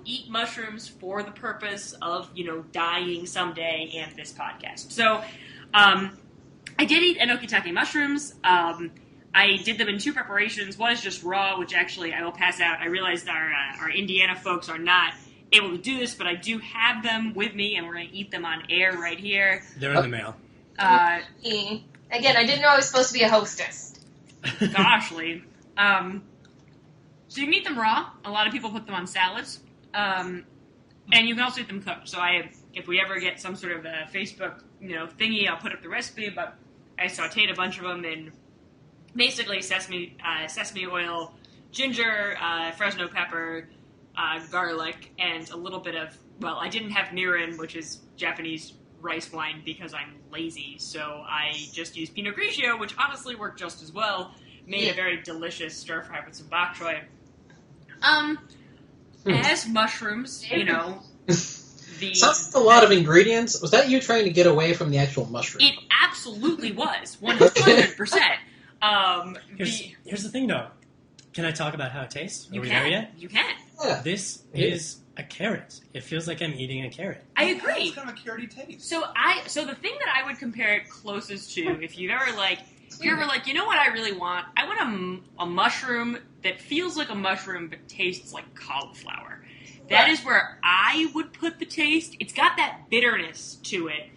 [SPEAKER 3] eat mushrooms for the purpose of, dying someday and this podcast. So, I did eat Enokitake mushrooms. I did them in 2 preparations. One is just raw, which actually I will pass out. I realized our Indiana folks are not able to do this, but I do have them with me, and we're going to eat them on air right here.
[SPEAKER 2] They're in the mail.
[SPEAKER 4] Again, I didn't know I was supposed to be a hostess.
[SPEAKER 3] Gosh, Lee. So you can eat them raw. A lot of people put them on salads. And you can also eat them cooked. So if we ever get some sort of a Facebook, thingy, I'll put up the recipe, but I sauteed a bunch of them in basically sesame oil, ginger, Fresno pepper, garlic, and a little bit of, I didn't have mirin, which is Japanese rice wine, because I'm lazy, so I just used Pinot Grigio, which honestly worked just as well. Made a very delicious stir fry with some bok choy. As mushrooms,
[SPEAKER 5] Sounds like a lot of ingredients. Was that you trying to get away from the actual mushroom?
[SPEAKER 3] It absolutely was, 100%.
[SPEAKER 2] Here's the thing, though. Can I talk about how it tastes? Are we there yet?
[SPEAKER 3] You can.
[SPEAKER 5] Yeah.
[SPEAKER 2] This is a carrot. It feels like I'm eating a carrot.
[SPEAKER 3] I agree.
[SPEAKER 1] It's kind of a carroty taste.
[SPEAKER 3] So the thing that I would compare it closest to, if you're ever you know what I really want? I want a mushroom that feels like a mushroom but tastes like cauliflower. That is where I would put the taste. It's got that bitterness to it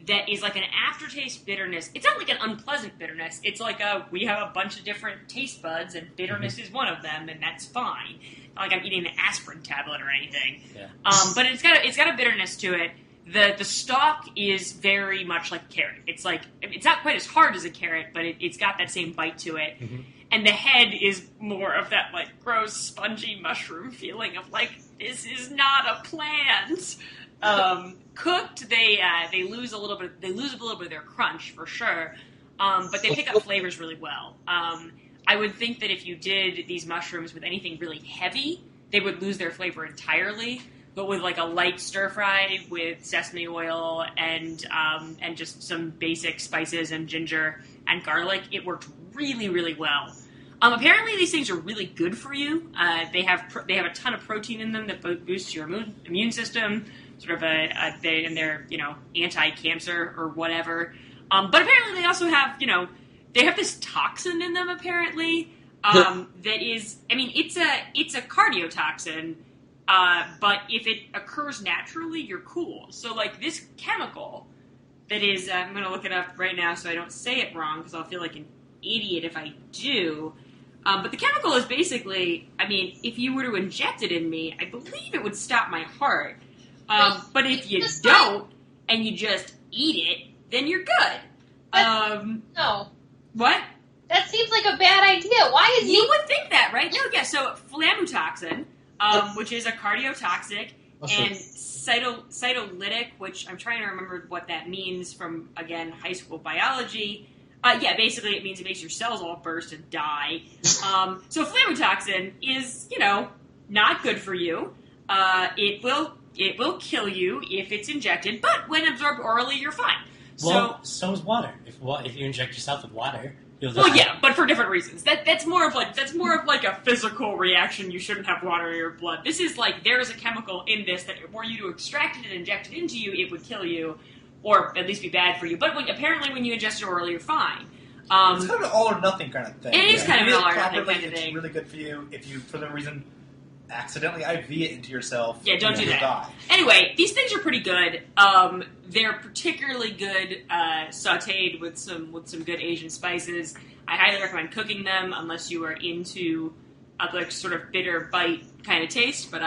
[SPEAKER 3] that is like an aftertaste bitterness. It's not like an unpleasant bitterness. It's like we have a bunch of different taste buds, and bitterness is one of them, and that's fine. Not like I'm eating an aspirin tablet or anything.
[SPEAKER 2] Yeah.
[SPEAKER 3] But it's got a bitterness to it. The stalk is very much like carrot. It's not quite as hard as a carrot, but it's got that same bite to it.
[SPEAKER 2] Mm-hmm.
[SPEAKER 3] And the head is more of that gross, spongy mushroom feeling of this is not a plant. Cooked, they lose a little bit. They lose a little bit of their crunch for sure, but they pick up flavors really well. I would think that if you did these mushrooms with anything really heavy, they would lose their flavor entirely. But with like a light stir fry with sesame oil and just some basic spices and ginger and garlic, it worked really, really well. Apparently, these things are really good for you. They have a ton of protein in them that boosts your immune system. Sort of they're anti-cancer or whatever. But apparently, they also have they have this toxin in them. Apparently, that is, it's a cardiotoxin. But if it occurs naturally, you're cool. So, like, this chemical that is, I'm going to look it up right now so I don't say it wrong because I'll feel like an idiot if I do. But the chemical is basically, if you were to inject it in me, I believe it would stop my heart. But if you don't, and you just eat it, then you're good.
[SPEAKER 4] No.
[SPEAKER 3] What?
[SPEAKER 4] That seems like a bad idea. Why is
[SPEAKER 3] You would think that, right? No, yeah, so flamotoxin, which is a cardiotoxic, and cytolytic, which I'm trying to remember what that means from, again, high school biology. Basically it means it makes your cells all burst and die. So flamotoxin is, not good for you. It will kill you if it's injected, but when absorbed orally, you're fine.
[SPEAKER 2] Well, so is water. If you inject yourself with water, you'll die.
[SPEAKER 3] Well, yeah, but for different reasons. That's more of like a physical reaction. You shouldn't have water in your blood. This is like there is a chemical in this that were you to extract it and inject it into you, it would kill you, or at least be bad for you. But apparently, when you ingest it orally, you're fine.
[SPEAKER 1] It's kind of an all or nothing kind of thing.
[SPEAKER 3] It is kind of an all or nothing kind of
[SPEAKER 1] It's
[SPEAKER 3] thing.
[SPEAKER 1] really good for you. If you, for the reason, accidentally IV it into yourself,
[SPEAKER 3] Yeah, don't do that.
[SPEAKER 1] Die.
[SPEAKER 3] Anyway, these things are pretty good. They're particularly good sautéed with some good Asian spices. I highly recommend cooking them unless you are into a like sort of bitter bite kind of taste, but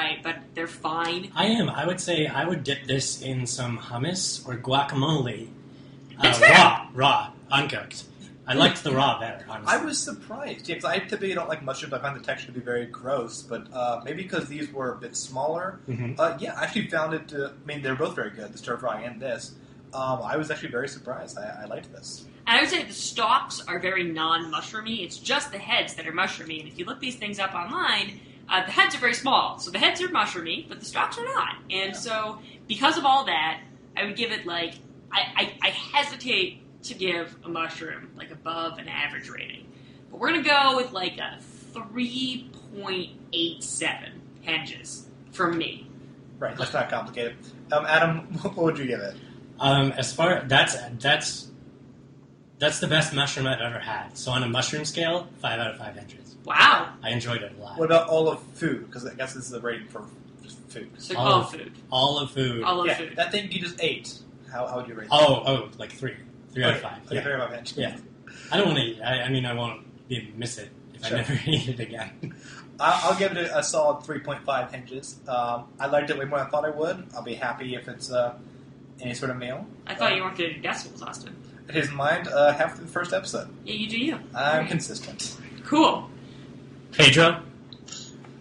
[SPEAKER 3] they're fine.
[SPEAKER 2] I am. I would say I would dip this in some hummus or guacamole.
[SPEAKER 3] That's fair.
[SPEAKER 2] Raw, uncooked. I liked the raw better, honestly.
[SPEAKER 1] I was surprised. Yeah, because I typically don't like mushrooms. I find the texture to be very gross, but maybe because these were a bit smaller.
[SPEAKER 2] Mm-hmm.
[SPEAKER 1] I actually found it to... they're both very good, the stir fry and this. I was actually very surprised. I liked this.
[SPEAKER 3] And I would say the stalks are very non-mushroomy. It's just the heads that are mushroomy. And if you look these things up online, the heads are very small. So the heads are mushroomy, but the stalks are not. And so because of all that, I would give it like... I hesitate to give a mushroom like above an average rating. But we're going to go with like a 3.87 henges from me.
[SPEAKER 1] Right, that's not complicated. Adam, what would you give it?
[SPEAKER 2] As far that's the best mushroom I've ever had. So on a mushroom scale, 5 out of 5 henges.
[SPEAKER 3] Wow.
[SPEAKER 2] I enjoyed it a lot.
[SPEAKER 1] What about all of food? Because I guess this is a rating for just food.
[SPEAKER 3] So all of food.
[SPEAKER 2] All of food.
[SPEAKER 3] All of
[SPEAKER 1] Yeah,
[SPEAKER 3] food.
[SPEAKER 1] that thing you just ate. How would you rate it?
[SPEAKER 2] Oh, like 3. 3 out of 5.
[SPEAKER 1] Okay, 3 out of 5 henges.
[SPEAKER 2] Yeah. I don't want to eat. I won't miss it if
[SPEAKER 1] Sure.
[SPEAKER 2] I never eat it again.
[SPEAKER 1] I'll give it a solid 3.5 henges. I liked it way more than I thought I would. I'll be happy if it's any sort of meal.
[SPEAKER 3] I thought you weren't going to do decimals, Austin.
[SPEAKER 1] It is mine half through the first episode.
[SPEAKER 3] Yeah, you do you.
[SPEAKER 1] I'm
[SPEAKER 3] Right.
[SPEAKER 1] consistent.
[SPEAKER 3] Cool.
[SPEAKER 2] Pedro?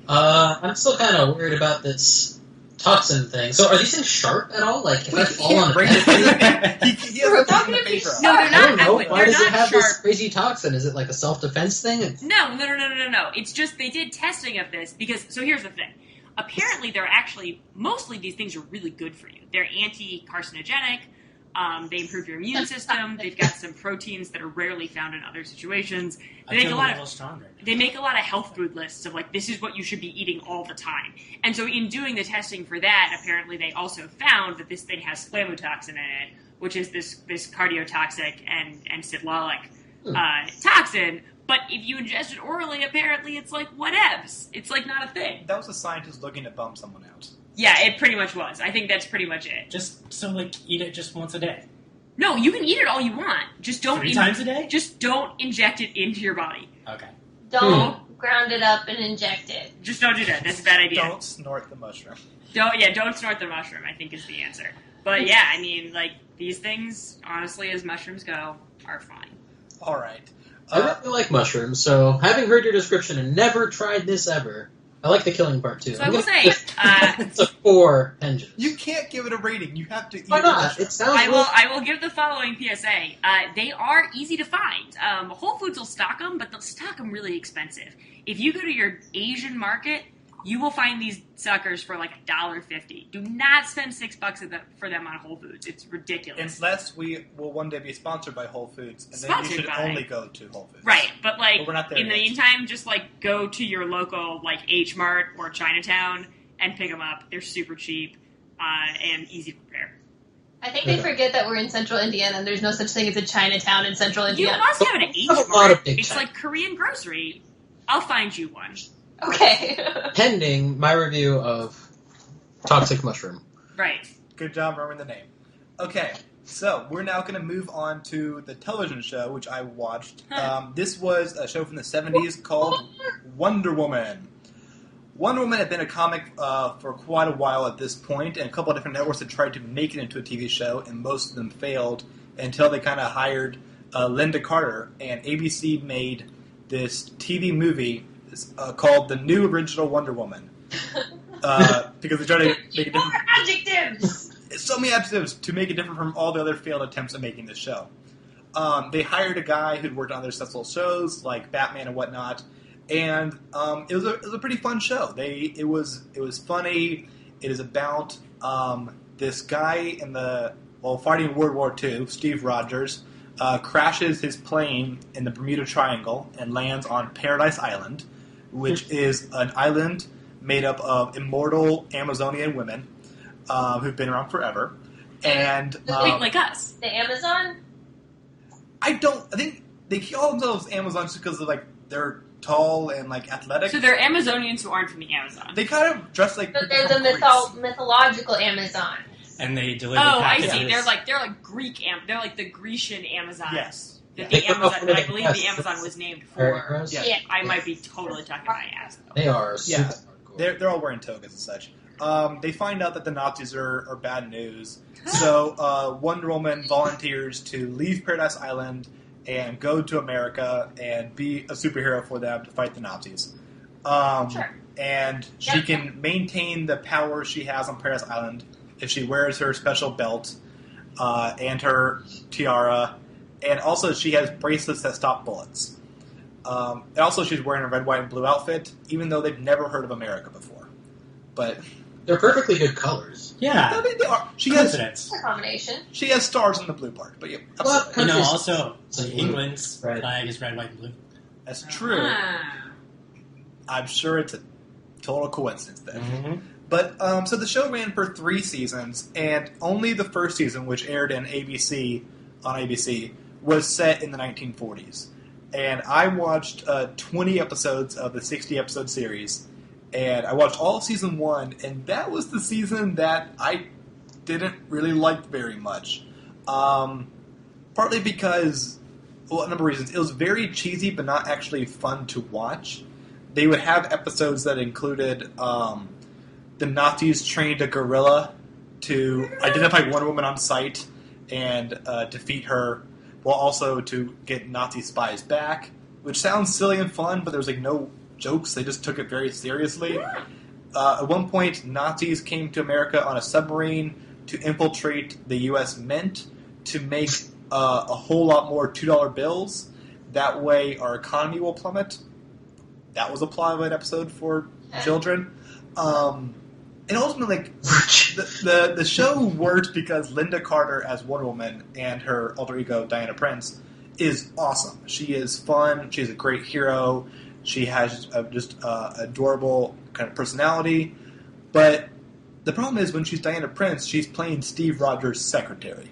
[SPEAKER 5] I'm still kind of worried about this toxin thing. So are these things sharp at all? Like, if I fall on a
[SPEAKER 1] Bring
[SPEAKER 5] pet,
[SPEAKER 1] he has
[SPEAKER 4] We're
[SPEAKER 1] a thing
[SPEAKER 4] talking
[SPEAKER 1] in
[SPEAKER 4] to
[SPEAKER 1] the
[SPEAKER 4] people.
[SPEAKER 1] paper.
[SPEAKER 3] No, they're
[SPEAKER 5] I
[SPEAKER 3] not.
[SPEAKER 5] don't know. Why
[SPEAKER 3] They're
[SPEAKER 5] does it
[SPEAKER 3] not
[SPEAKER 5] have
[SPEAKER 3] sharp.
[SPEAKER 5] this crazy toxin? Is it like a self-defense thing?
[SPEAKER 3] No. It's just they did testing of this because, so here's the thing. Apparently, they're actually, mostly these things are really good for you. They're anti-carcinogenic. They improve your immune system. They've got some proteins that are rarely found in other situations.
[SPEAKER 2] I feel a little stronger.
[SPEAKER 3] They make a lot of health food lists of like, this is what you should be eating all the time. And so in doing the testing for that, apparently they also found that this thing has flamotoxin in it, which is this cardiotoxic and silylic toxin. But if you ingest it orally, apparently it's like whatevs. It's like not a thing.
[SPEAKER 1] That was a scientist looking to bum someone out.
[SPEAKER 3] Yeah, it pretty much was. I think that's pretty much it.
[SPEAKER 2] Just so eat it just once a day.
[SPEAKER 3] No, you can eat it all you want. Just don't
[SPEAKER 2] 3 times a day?
[SPEAKER 3] Just don't inject it into your body.
[SPEAKER 2] Okay.
[SPEAKER 4] Don't ground it up and inject it.
[SPEAKER 3] Just don't do that. That's a bad idea.
[SPEAKER 1] Don't snort the mushroom.
[SPEAKER 3] Don't snort the mushroom, I think is the answer. But yeah, these things, honestly, as mushrooms go, are fine.
[SPEAKER 1] All right.
[SPEAKER 5] I really like mushrooms, so having heard your description and never tried this ever, I like the killing part too.
[SPEAKER 3] So I will say,
[SPEAKER 5] It's a 4 4 hinges.
[SPEAKER 1] You can't give it a rating. You have to.
[SPEAKER 5] Why not? It sounds.
[SPEAKER 3] I will give the following PSA. They are easy to find. Whole Foods will stock them, but they'll stock them really expensive. If you go to your Asian market, you will find these suckers for like $1.50. Do not spend $6 for them on Whole Foods. It's ridiculous.
[SPEAKER 1] Unless we will one day be sponsored by Whole Foods, and then
[SPEAKER 3] Sponsored
[SPEAKER 1] you should
[SPEAKER 3] by-
[SPEAKER 1] only go to Whole Foods.
[SPEAKER 3] Right, but like
[SPEAKER 1] we're not there
[SPEAKER 3] in the
[SPEAKER 1] yet.
[SPEAKER 3] meantime, just like go to your local like H Mart or Chinatown and pick them up. They're super cheap and easy to prepare.
[SPEAKER 4] I think they forget that we're in Central Indiana and there's no such thing as a Chinatown in Central
[SPEAKER 3] You
[SPEAKER 4] Indiana.
[SPEAKER 3] must have an H
[SPEAKER 5] Have a lot
[SPEAKER 3] Mart.
[SPEAKER 5] of big
[SPEAKER 3] It's
[SPEAKER 5] China.
[SPEAKER 3] like Korean grocery. I'll find you one.
[SPEAKER 4] Okay.
[SPEAKER 5] Pending my review of Toxic Mushroom.
[SPEAKER 3] Right.
[SPEAKER 1] Good job remembering the name. Okay, so we're now going to move on to the television show, which I watched. This was a show from the 70s called Wonder Woman. Wonder Woman had been a comic for quite a while at this point, and a couple of different networks had tried to make it into a TV show, and most of them failed until they kind of hired Linda Carter, and ABC made this TV movie called The New Original Wonder Woman. Because they tried to make it different.
[SPEAKER 4] More adjectives!
[SPEAKER 1] So many adjectives to make it different from all the other failed attempts at making this show. They hired a guy who'd worked on other successful shows like Batman and whatnot, and it was a pretty fun show. It was funny. It is about this guy fighting World War II, Steve Rogers, crashes his plane in the Bermuda Triangle and lands on Paradise Island, which is an island made up of immortal Amazonian women who've been around forever. And
[SPEAKER 3] Like us.
[SPEAKER 4] The Amazon?
[SPEAKER 1] I think they call themselves Amazons just because they're tall and athletic.
[SPEAKER 3] So they're Amazonians who aren't from the Amazon.
[SPEAKER 1] They kind of dress like.
[SPEAKER 4] But they're
[SPEAKER 1] people
[SPEAKER 4] the
[SPEAKER 1] from Greece.
[SPEAKER 4] mythological Amazon.
[SPEAKER 2] And they deliver
[SPEAKER 3] Oh, I
[SPEAKER 2] packages.
[SPEAKER 3] see. They're like Greek. They're like the Grecian Amazons.
[SPEAKER 1] Yes.
[SPEAKER 3] That
[SPEAKER 1] Yeah.
[SPEAKER 3] the Amazon. I believe the Amazon was named for.
[SPEAKER 1] Yeah.
[SPEAKER 4] Yeah.
[SPEAKER 3] I might be totally talking my ass though.
[SPEAKER 5] They are super
[SPEAKER 1] Yeah.
[SPEAKER 5] hardcore.
[SPEAKER 1] They're all wearing togas and such. They find out that the Nazis are bad news, so Wonder Woman volunteers to leave Paradise Island and go to America and be a superhero for them to fight the Nazis.
[SPEAKER 4] Sure.
[SPEAKER 1] And she can maintain the power she has on Paradise Island if she wears her special belt and her tiara, and also she has bracelets that stop bullets. And also she's wearing a red, white, and blue outfit, even though they've never heard of America before. But
[SPEAKER 5] They're perfectly good colors.
[SPEAKER 2] Yeah.
[SPEAKER 1] they are.
[SPEAKER 2] Coincidence.
[SPEAKER 4] It's a combination.
[SPEAKER 1] She has stars in the blue part, but yeah,
[SPEAKER 5] Well,
[SPEAKER 1] absolutely.
[SPEAKER 2] You know,
[SPEAKER 5] Countries-
[SPEAKER 2] also,
[SPEAKER 5] Blue.
[SPEAKER 2] England's
[SPEAKER 5] Right.
[SPEAKER 2] flag is red, white, and blue.
[SPEAKER 1] That's true.
[SPEAKER 3] Ah.
[SPEAKER 1] I'm sure it's a total coincidence then.
[SPEAKER 2] Mm-hmm.
[SPEAKER 1] But so the show ran for 3 seasons, and only the first season, which aired on ABC, was set in the 1940s. And I watched 20 episodes of the 60-episode series, and I watched all of season 1, and that was the season that I didn't really like very much. Partly because, well, a number of reasons. It was very cheesy, but not actually fun to watch. They would have episodes that included the Nazis trained a guerrilla to identify one woman on sight and defeat her, while also to get Nazi spies back, which sounds silly and fun, but there was no jokes. They just took it very seriously. At one point, Nazis came to America on a submarine to infiltrate the U.S. Mint to make a whole lot more $2 bills. That way, our economy will plummet. That was a plot of an episode for children. And ultimately, the show worked because Linda Carter as Wonder Woman and her alter ego Diana Prince is awesome. She is fun. She's a great hero. She has just adorable kind of personality. But the problem is when she's Diana Prince, she's playing Steve Rogers' secretary.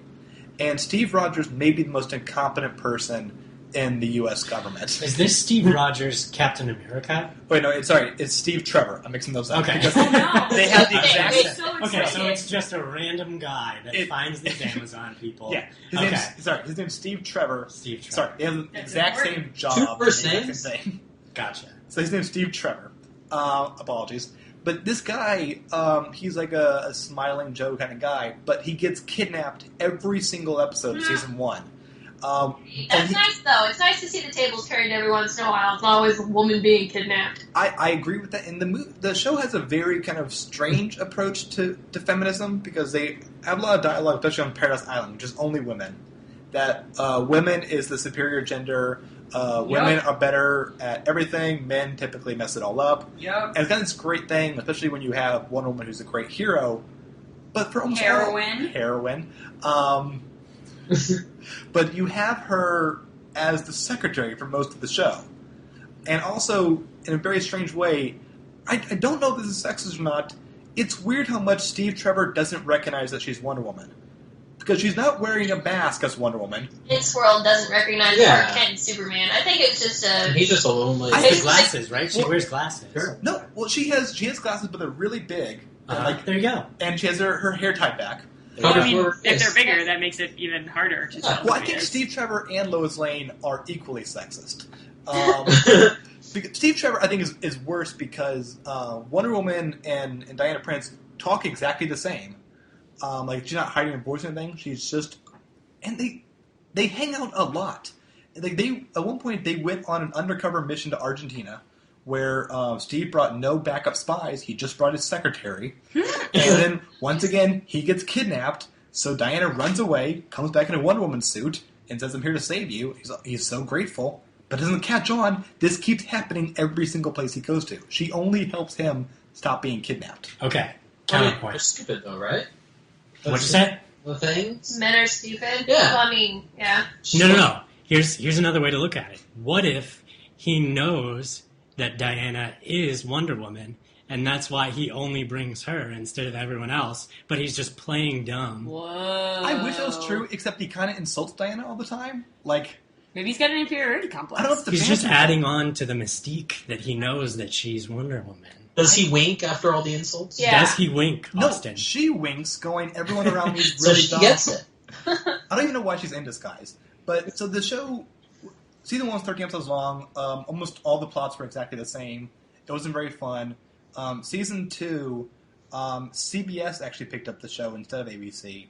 [SPEAKER 1] And Steve Rogers may be the most incompetent person in the U.S. government.
[SPEAKER 2] Is this Steve Rogers Captain America?
[SPEAKER 1] Wait, no, it's Steve Trevor. I'm mixing those up.
[SPEAKER 2] Okay.
[SPEAKER 1] Because
[SPEAKER 3] Oh no!
[SPEAKER 1] they have the exact
[SPEAKER 4] They-
[SPEAKER 1] same.
[SPEAKER 3] So
[SPEAKER 2] Okay, so
[SPEAKER 3] excited.
[SPEAKER 2] it's just a random guy that finds these Amazon people.
[SPEAKER 1] Yeah,
[SPEAKER 2] Okay.
[SPEAKER 1] his name's Steve Trevor.
[SPEAKER 2] Steve Trevor.
[SPEAKER 1] Sorry, they have the
[SPEAKER 3] That's
[SPEAKER 1] exact
[SPEAKER 3] important.
[SPEAKER 1] same job.
[SPEAKER 5] Two first
[SPEAKER 1] the exact
[SPEAKER 5] names?
[SPEAKER 1] same thing.
[SPEAKER 2] Gotcha.
[SPEAKER 1] So his name's Steve Trevor. Apologies. But this guy, he's like a smiling Joe kind of guy, but he gets kidnapped every single episode of season 1.
[SPEAKER 4] That's nice, though. It's nice to see the tables turned every once in a while. It's not always a woman being kidnapped.
[SPEAKER 1] I agree with that. And the show has a very kind of strange approach to feminism because they have a lot of dialogue, especially on Paradise Island, which is only women. That women is the superior gender. Women are better at everything. Men typically mess it all up.
[SPEAKER 3] Yep.
[SPEAKER 1] And it's kind of this great thing, especially when you have one woman who's a great hero. But for almost
[SPEAKER 3] Heroine.
[SPEAKER 1] But you have her as the secretary for most of the show. And also, in a very strange way, I don't know if this is sexist or not, it's weird how much Steve Trevor doesn't recognize that she's Wonder Woman. Because she's not wearing a mask as Wonder Woman.
[SPEAKER 4] This world doesn't recognize Clark Kent and Superman. I think it's just
[SPEAKER 5] He's just a lonely...
[SPEAKER 2] It's the glasses, right? She wears glasses.
[SPEAKER 1] No, well, she has glasses, but they're really big.
[SPEAKER 2] There you go.
[SPEAKER 1] And she has her hair tied back.
[SPEAKER 3] Well, I mean, if they're bigger, that makes it even harder to tell.
[SPEAKER 1] Well, I think Steve Trevor and Lois Lane are equally sexist. Steve Trevor, I think, is worse because Wonder Woman and Diana Prince talk exactly the same. Like, she's not hiding her voice or anything. She's just... And they hang out a lot. Like, at one point, they went on an undercover mission to Argentina where Steve brought no backup spies. He just brought his secretary. And then, once again, he gets kidnapped. So Diana runs away, comes back in a Wonder Woman suit, and says, I'm here to save you. He's so grateful. But doesn't catch on. This keeps happening every single place he goes to. She only helps him stop being kidnapped.
[SPEAKER 2] Okay.
[SPEAKER 5] They're
[SPEAKER 2] Counterpoint.
[SPEAKER 5] stupid, though, right?
[SPEAKER 2] What'd you say?
[SPEAKER 5] The things?
[SPEAKER 4] men are stupid.
[SPEAKER 5] Yeah.
[SPEAKER 4] Well, I mean, yeah.
[SPEAKER 2] No. Here's another way to look at it. What if he knows that Diana is Wonder Woman, and that's why he only brings her instead of everyone else, but he's just playing dumb?
[SPEAKER 3] Whoa.
[SPEAKER 1] I wish that was true, except he kind of insults Diana all the time. Like...
[SPEAKER 3] Maybe he's got an inferiority complex.
[SPEAKER 1] I don't know if the
[SPEAKER 2] He's
[SPEAKER 1] fans
[SPEAKER 2] just adding on to the mystique that he knows that she's Wonder Woman.
[SPEAKER 5] Does he wink after all the insults?
[SPEAKER 4] Yeah.
[SPEAKER 2] Does he wink, Austin?
[SPEAKER 1] No, she winks, going, everyone around me is
[SPEAKER 5] So
[SPEAKER 1] really
[SPEAKER 5] she
[SPEAKER 1] dumb.
[SPEAKER 5] gets it.
[SPEAKER 1] I don't even know why she's in disguise. But, so the show, season 1 was 13 episodes long. Almost all the plots were exactly the same. It wasn't very fun. Season 2, CBS actually picked up the show instead of ABC.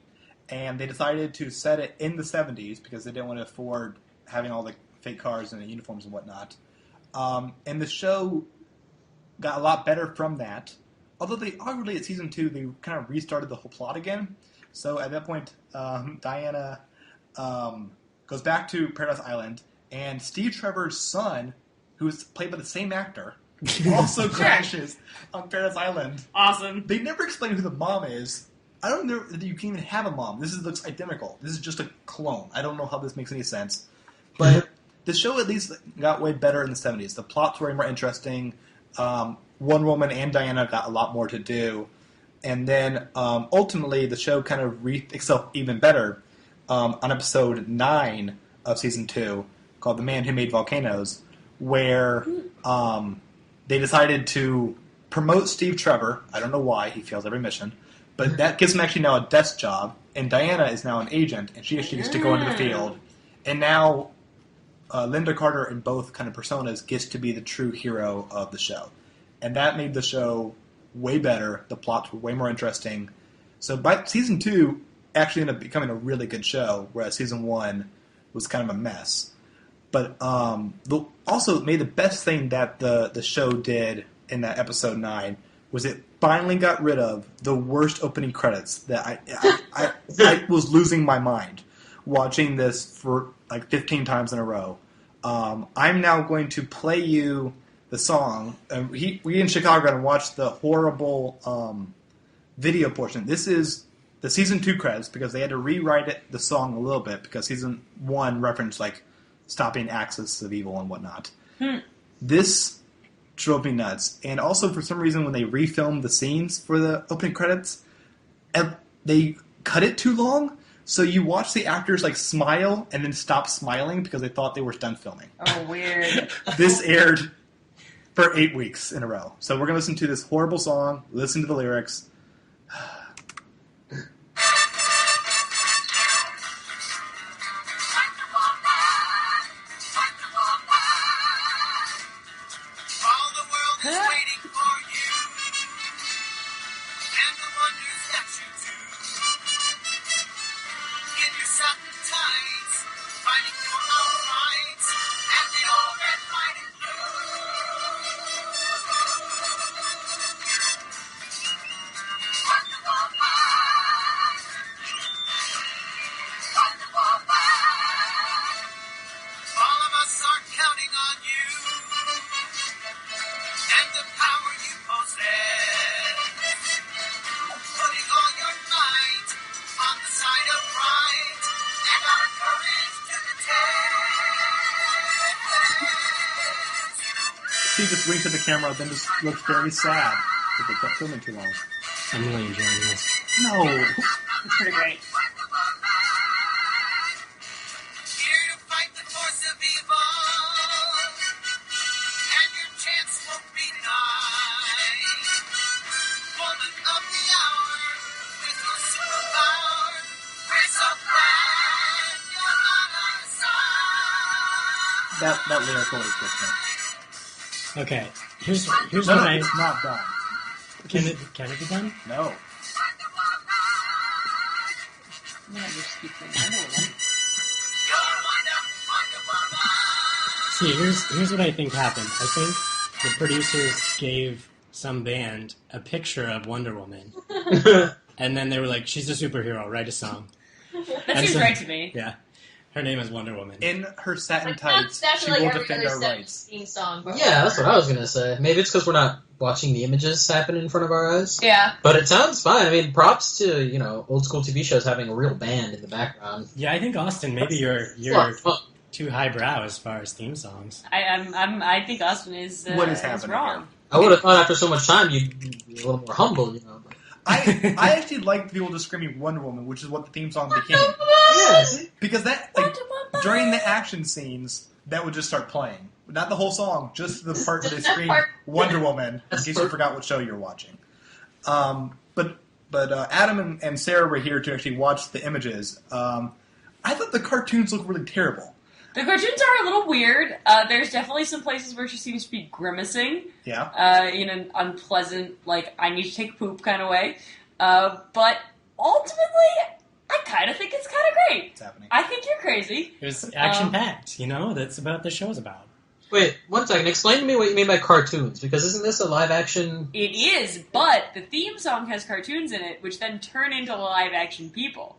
[SPEAKER 1] And they decided to set it in the 70s because they didn't want to afford having all the fake cars and the uniforms and whatnot. And the show got a lot better from that. Although they arguably at season 2, they kind of restarted the whole plot again. So at that point, Diana goes back to Paradise Island, and Steve Trevor's son, who is played by the same actor, also crashes on Paradise Island.
[SPEAKER 3] Awesome.
[SPEAKER 1] They never explain who the mom is. I don't know that you can even have a mom. This looks identical. This is just a clone. I don't know how this makes any sense. But the show at least got way better in the 70s. The plots were more interesting. Wonder Woman and Diana got a lot more to do. And then ultimately the show kind of reaped itself even better on episode 9 of season 2 called The Man Who Made Volcanoes, where they decided to promote Steve Trevor. I don't know why. He fails every mission. But that gives him actually now a desk job. And Diana is now an agent, and she actually gets to go into the field. And now Linda Carter in both kind of personas gets to be the true hero of the show. And that made the show way better. The plots were way more interesting. So by season 2 actually ended up becoming a really good show, whereas season 1 was kind of a mess. But also made the best thing that the show did in that episode 9 was it finally got rid of the worst opening credits that I was losing my mind watching this for like 15 times in a row. I'm now going to play you the song. We in Chicago are going to watch the horrible video portion. This is the season 2 credits because they had to rewrite the song a little bit because season 1 referenced like stopping access of evil and whatnot. This drove me nuts. And also for some reason when they refilmed the scenes for the opening credits, they cut it too long. So you watch the actors like smile and then stop smiling because they thought they were done filming.
[SPEAKER 3] Oh, weird.
[SPEAKER 1] This aired for 8 weeks in a row. So we're going to listen to this horrible song, listen to the lyrics.
[SPEAKER 6] Fighting
[SPEAKER 1] Steve just winks at the camera, then just looks very sad because they kept filming too long.
[SPEAKER 2] I'm really enjoying this.
[SPEAKER 1] No.
[SPEAKER 3] It's pretty great.
[SPEAKER 6] Here to fight the force of evil, and your chance won't be denied. Woman of the hour, with your superpower, we're so glad you're on our side.
[SPEAKER 1] That lyric always gets me.
[SPEAKER 2] Okay, here's
[SPEAKER 1] No,
[SPEAKER 2] what I...
[SPEAKER 1] it's not done.
[SPEAKER 2] Can it be done?
[SPEAKER 1] No.
[SPEAKER 2] See, here's what I think happened. I think the producers gave some band a picture of Wonder Woman, and then they were like, "She's a superhero. Write a song."
[SPEAKER 3] That seems right to me.
[SPEAKER 2] Yeah, her name is Wonder Woman.
[SPEAKER 1] In her satin
[SPEAKER 4] Like,
[SPEAKER 1] tights,
[SPEAKER 4] that's
[SPEAKER 1] she
[SPEAKER 4] like
[SPEAKER 1] will
[SPEAKER 4] every
[SPEAKER 1] defend
[SPEAKER 4] other
[SPEAKER 1] our rights.
[SPEAKER 4] theme song. But
[SPEAKER 5] Yeah, that's what I was gonna say. Maybe it's because we're not watching the images happen in front of our eyes.
[SPEAKER 4] Yeah.
[SPEAKER 5] But it sounds fine. I mean, props to, old school TV shows having a real band in the background.
[SPEAKER 2] Yeah, I think Austin, maybe you're
[SPEAKER 5] Fun.
[SPEAKER 2] too highbrow as far as theme songs.
[SPEAKER 3] I think Austin is
[SPEAKER 1] What is happening
[SPEAKER 3] wrong.
[SPEAKER 5] I would have thought after so much time you'd be a little more humble,
[SPEAKER 1] I actually like people just screaming Wonder Woman, which is what the theme song became.
[SPEAKER 5] Yeah, see?
[SPEAKER 1] Because that, like, during the action scenes, that would just start playing. Not the whole song, just the part where they scream Wonder Woman, in
[SPEAKER 5] That's
[SPEAKER 1] case you
[SPEAKER 5] perfect.
[SPEAKER 1] forgot what show you're watching. But Adam and Sarah were here to actually watch the images. I thought the cartoons looked really terrible.
[SPEAKER 3] The cartoons are a little weird. There's definitely some places where she seems to be grimacing
[SPEAKER 1] Yeah.
[SPEAKER 3] in an unpleasant, like, I need to take a poop kind of way. But ultimately, I kind of think it's kind of great.
[SPEAKER 1] What's happening?
[SPEAKER 3] I think you're crazy.
[SPEAKER 2] It was action-packed, that's what the show's about.
[SPEAKER 5] Wait, one second. Explain to me what you mean by cartoons, because isn't this a live action?
[SPEAKER 3] It is, but the theme song has cartoons in it, which then turn into live action people.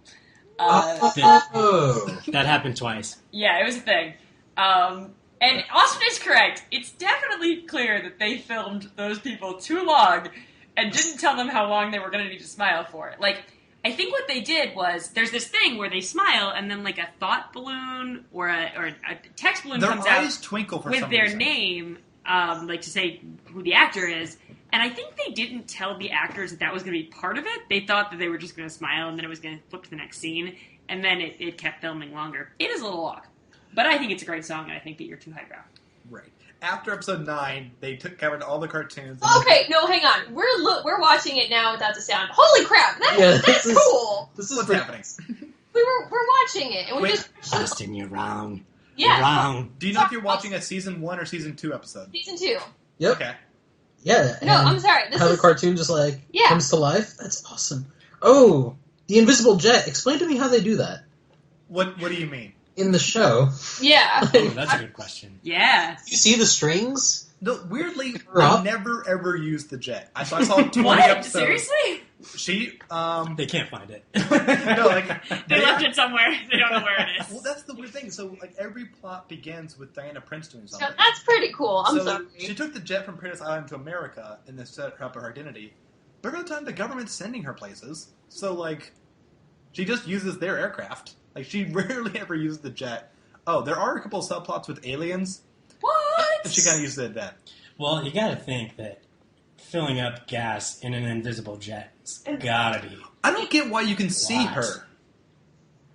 [SPEAKER 5] Oh.
[SPEAKER 2] That happened twice.
[SPEAKER 3] Yeah, it was a thing. And Austin is correct. It's definitely clear that they filmed those people too long and didn't tell them how long they were going to need to smile for. Like, I think what they did was, there's this thing where they smile and then like a thought balloon or a text balloon
[SPEAKER 1] Their
[SPEAKER 3] comes
[SPEAKER 1] eyes
[SPEAKER 3] out
[SPEAKER 1] twinkle for
[SPEAKER 3] with
[SPEAKER 1] some
[SPEAKER 3] their
[SPEAKER 1] reason.
[SPEAKER 3] name, like to say who the actor is. And I think they didn't tell the actors that was going to be part of it. They thought that they were just going to smile and then it was going to flip to the next scene. And then it kept filming longer. It is a little long. But I think it's a great song, and I think that you're too highbrow.
[SPEAKER 1] Right. After episode 9, they covered all the cartoons.
[SPEAKER 4] Okay, no, hang on. We're watching it now without the sound. Holy crap! That's cool.
[SPEAKER 5] This is
[SPEAKER 1] What's
[SPEAKER 5] pretty-
[SPEAKER 1] happening?
[SPEAKER 4] We're watching it, and we
[SPEAKER 1] Wait.
[SPEAKER 4] just
[SPEAKER 2] Austin, you're wrong.
[SPEAKER 4] yeah,
[SPEAKER 2] You're wrong.
[SPEAKER 1] Do you know if you're watching a season 1 or season 2 episode?
[SPEAKER 4] season 2.
[SPEAKER 5] Yep.
[SPEAKER 1] Okay.
[SPEAKER 5] Yeah.
[SPEAKER 4] No,
[SPEAKER 5] and
[SPEAKER 4] I'm sorry. This
[SPEAKER 5] how
[SPEAKER 4] is
[SPEAKER 5] the cartoon just
[SPEAKER 4] Yeah.
[SPEAKER 5] comes to life. That's awesome. Oh, the invisible jet. Explain to me how they do that
[SPEAKER 1] What do you mean?
[SPEAKER 5] in the show.
[SPEAKER 4] yeah.
[SPEAKER 2] Oh, that's a good question.
[SPEAKER 3] Yeah.
[SPEAKER 5] You see the strings?
[SPEAKER 1] No, weirdly,
[SPEAKER 5] Rob?
[SPEAKER 1] they never ever used the jet. I saw 20
[SPEAKER 3] What?
[SPEAKER 1] episodes.
[SPEAKER 3] Seriously?
[SPEAKER 1] She
[SPEAKER 2] They can't find it.
[SPEAKER 1] no, like
[SPEAKER 3] They left it somewhere. They don't know where it
[SPEAKER 1] Well,
[SPEAKER 3] is.
[SPEAKER 1] that's the weird thing. So, like, every plot begins with Diana Prince doing
[SPEAKER 4] So
[SPEAKER 1] something.
[SPEAKER 4] that's pretty cool. I'm
[SPEAKER 1] so
[SPEAKER 4] sorry.
[SPEAKER 1] she took the jet from Paradise Island to America and then set up her identity. But every time the government's sending her places, so like, she just uses their aircraft. Like, she rarely ever uses the jet. Oh, there are a couple of subplots with aliens,
[SPEAKER 3] What?
[SPEAKER 1] but she kind of uses it then.
[SPEAKER 2] Well, you gotta think that filling up gas in an invisible jet has gotta be.
[SPEAKER 1] I don't get why you can see
[SPEAKER 2] What?
[SPEAKER 1] her.